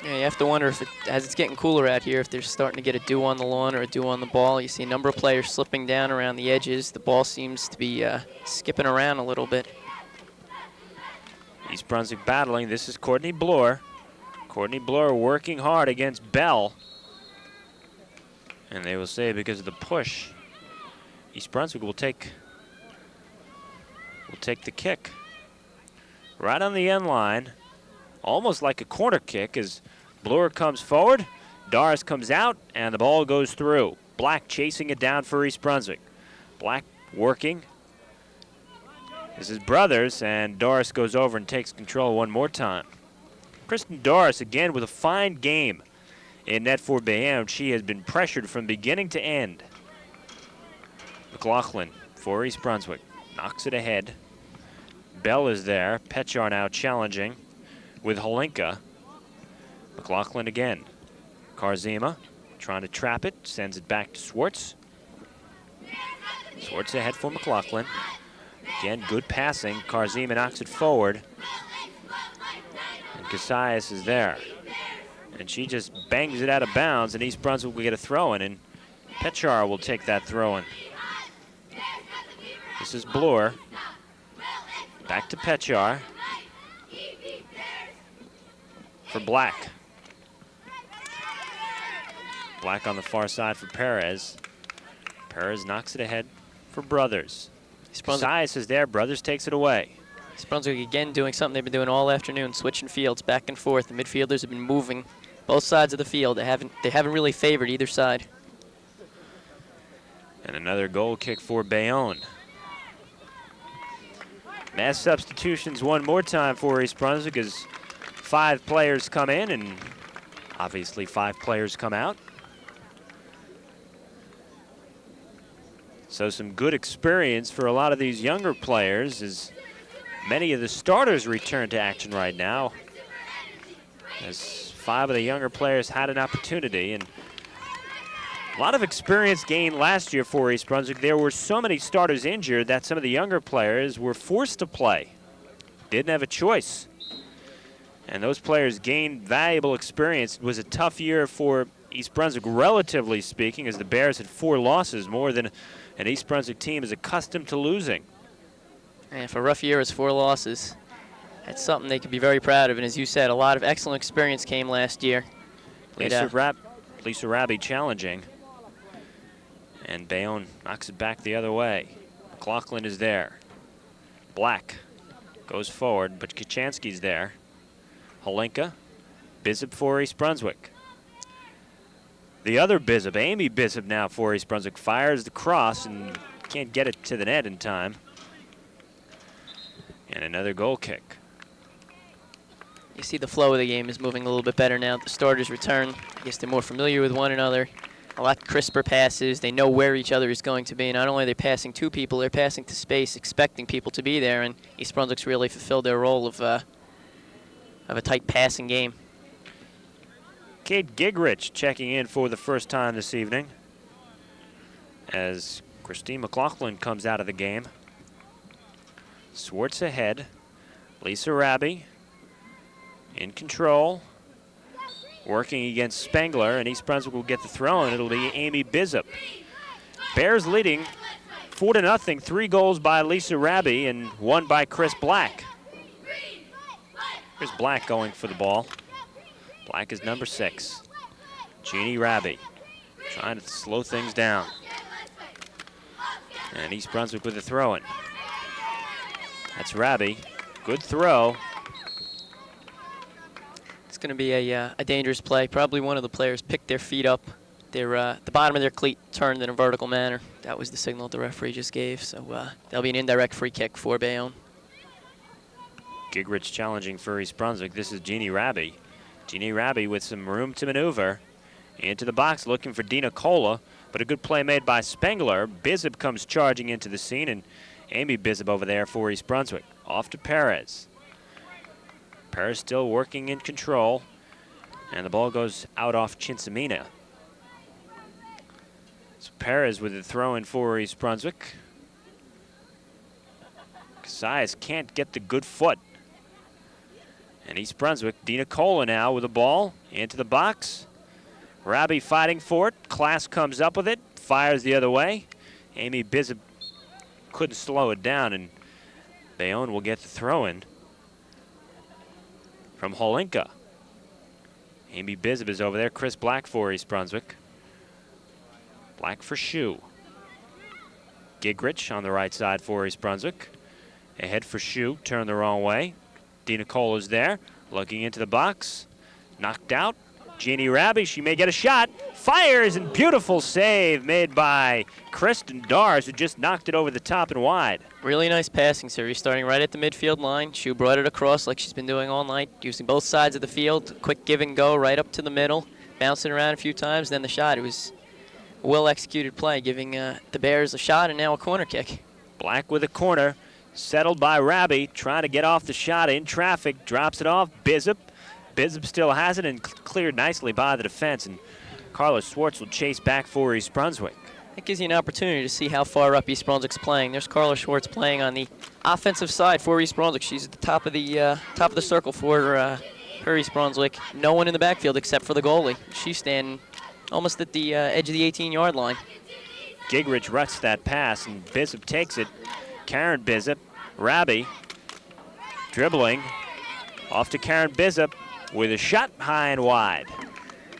yeah, you have to wonder if, as it's getting cooler out here, if they're starting to get a dew on the lawn or a dew on the ball. You see a number of players slipping down around the edges. The ball seems to be skipping around a little bit. East Brunswick battling. This is Courtney Bloor. Courtney Bloor working hard against Bell. And they will say because of the push, East Brunswick will take the kick. Right on the end line, almost like a corner kick as Bloor comes forward, Doris comes out, and the ball goes through. Black chasing it down for East Brunswick. Black working. This is Brothers, and Doris goes over and takes control one more time. Kristen Doris, again, with a fine game in net for Bayonne. She has been pressured from beginning to end. McLaughlin for East Brunswick. Knocks it ahead. Bell is there. Petchar now challenging with Holinka. McLaughlin again. Karzima trying to trap it. Sends it back to Swartz. Swartz ahead for McLaughlin. Again, good passing. Karzima knocks it forward. And Casillas is there. And she just bangs it out of bounds, and East Brunswick will get a throw-in, and Petchar will take that throw-in. This is Bloor. Back to Petchar. For Black. Black on the far side for Perez. Perez knocks it ahead for Brothers. Casillas is there. Brothers takes it away. East Brunswick again doing something they've been doing all afternoon, switching fields back and forth. The midfielders have been moving both sides of the field. They haven't really favored either side. And another goal kick for Bayonne. Mass substitutions one more time for East Brunswick as 5 players come in and obviously 5 players come out. So some good experience for a lot of these younger players as many of the starters return to action right now. As 5 of the younger players had an opportunity, and a lot of experience gained last year for East Brunswick. There were so many starters injured that some of the younger players were forced to play. Didn't have a choice. And those players gained valuable experience. It was a tough year for East Brunswick, relatively speaking, as the Bears had 4 losses, more than an East Brunswick team is accustomed to losing. And for a rough year, it's 4 losses. That's something they could be very proud of. And as you said, a lot of excellent experience came last year. Lisa Rabi challenging. And Bayonne knocks it back the other way. McLaughlin is there. Black goes forward, but Kachansky's there. Holinka, Bishop for East Brunswick. The other Bishop, Amy Bishop now for East Brunswick, fires the cross and can't get it to the net in time. And another goal kick. You see the flow of the game is moving a little bit better now. The starters return. I guess they're more familiar with one another. A lot crisper passes. They know where each other is going to be. Not only are they passing to people, they're passing to space, expecting people to be there. And East Brunswick's really fulfilled their role of of a tight passing game. Kate Gigrich checking in for the first time this evening as Christine McLaughlin comes out of the game. Swartz ahead. Lisa Raby in control, working against Spengler, and East Brunswick will get the throw, and it'll be Amy Bizup. Bears leading 4-0, 3 goals by Lisa Raby and 1 by Chris Black. Here's Black going for the ball. Black is number 6. Jeannie Raby trying to slow things down. And East Brunswick with the throw-in. That's Raby. Good throw. It's going to be a dangerous play. Probably one of the players picked their feet up. The bottom of their cleat turned in a vertical manner. That was the signal the referee just gave. So that'll be an indirect free kick for Bayonne. Gigrich challenging for East Brunswick. This is Jeannie Raby. Jeannie Raby with some room to maneuver. Into the box looking for Dina Cola, but a good play made by Spengler. Bizup comes charging into the scene, and Amy Bizup over there for East Brunswick. Off to Perez. Perez still working in control, and the ball goes out off Chinsamina. So Perez with the throw in for East Brunswick. Casillas can't get the good foot. And East Brunswick, Dina Cola now with the ball into the box. Raby fighting for it. Class comes up with it, fires the other way. Amy Bizup couldn't slow it down, and Bayonne will get the throw in from Holinka. Amy Bizup is over there. Chris Black for East Brunswick. Black for Shoe. Gigrich on the right side for East Brunswick. Ahead for Shoe, turned the wrong way. Dina Cola's there, looking into the box. Knocked out. Jeannie Raby, she may get a shot. Fires, and beautiful save made by Kristen Dars, who just knocked it over the top and wide. Really nice passing series, starting right at the midfield line. She brought it across like she's been doing all night, using both sides of the field. Quick give and go right up to the middle, bouncing around a few times, then the shot. It was a well-executed play, giving the Bears a shot and now a corner kick. Black with a corner, settled by Raby, trying to get off the shot in traffic, drops it off. Bizup. Bizup still has it and cleared nicely by the defense, and Carlos Schwartz will chase back for East Brunswick. That gives you an opportunity to see how far up East Brunswick's playing. There's Carla Schwartz playing on the offensive side for East Brunswick. She's at the top of the circle for East Brunswick. No one in the backfield except for the goalie. She's standing almost at the edge of the 18-yard line. Gigrich ruts that pass, and Bizup takes it. Karen Bizup, Raby dribbling off to Karen Bizup with a shot high and wide.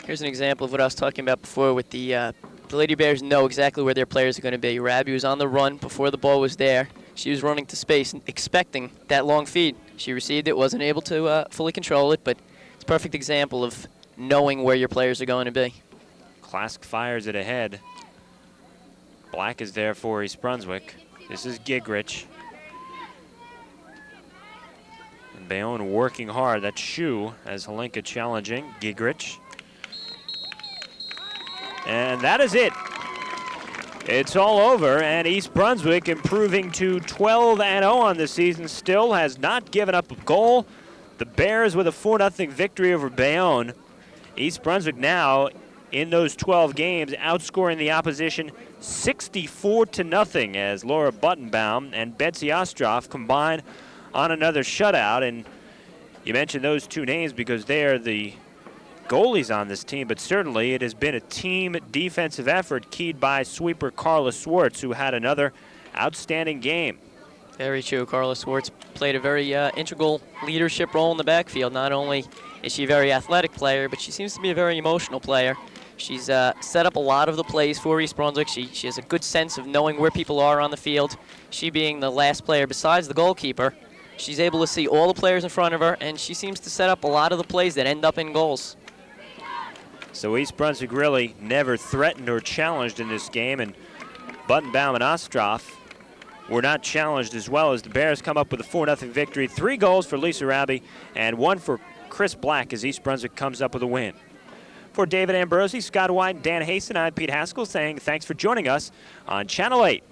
Here's an example of what I was talking about before with the Lady Bears know exactly where their players are going to be. Raby was on the run before the ball was there. She was running to space and expecting that long feed. She received it, wasn't able to fully control it, but it's a perfect example of knowing where your players are going to be. Klask fires it ahead. Black is there for East Brunswick. This is Gigrich. And Bayonne working hard. That's Shu as Holinka challenging Gigrich. And that is it. It's all over, and East Brunswick improving to 12-0 on the season, still has not given up a goal. The Bears with a 4-0 victory over Bayonne. East Brunswick now in those 12 games outscoring the opposition 64-0 as Laura Buttenbaum and Betsy Ostroff combine on another shutout. And you mentioned those two names because they are the goalies on this team, but certainly it has been a team defensive effort keyed by sweeper Carla Schwartz, who had another outstanding game. Very true. Carla Schwartz played a very integral leadership role in the backfield. Not only is she a very athletic player, but she seems to be a very emotional player. She's set up a lot of the plays for East Brunswick. She has a good sense of knowing where people are on the field. She being the last player besides the goalkeeper, she's able to see all the players in front of her, and she seems to set up a lot of the plays that end up in goals. So East Brunswick really never threatened or challenged in this game, and Buttenbaum and Ostroff were not challenged as well as the Bears come up with a 4-0 victory. 3 goals for Lisa Raby and 1 for Chris Black as East Brunswick comes up with a win. For David Ambrosi, Scott White, and Dan Hasten, I'm Pete Haskel saying thanks for joining us on Channel 8.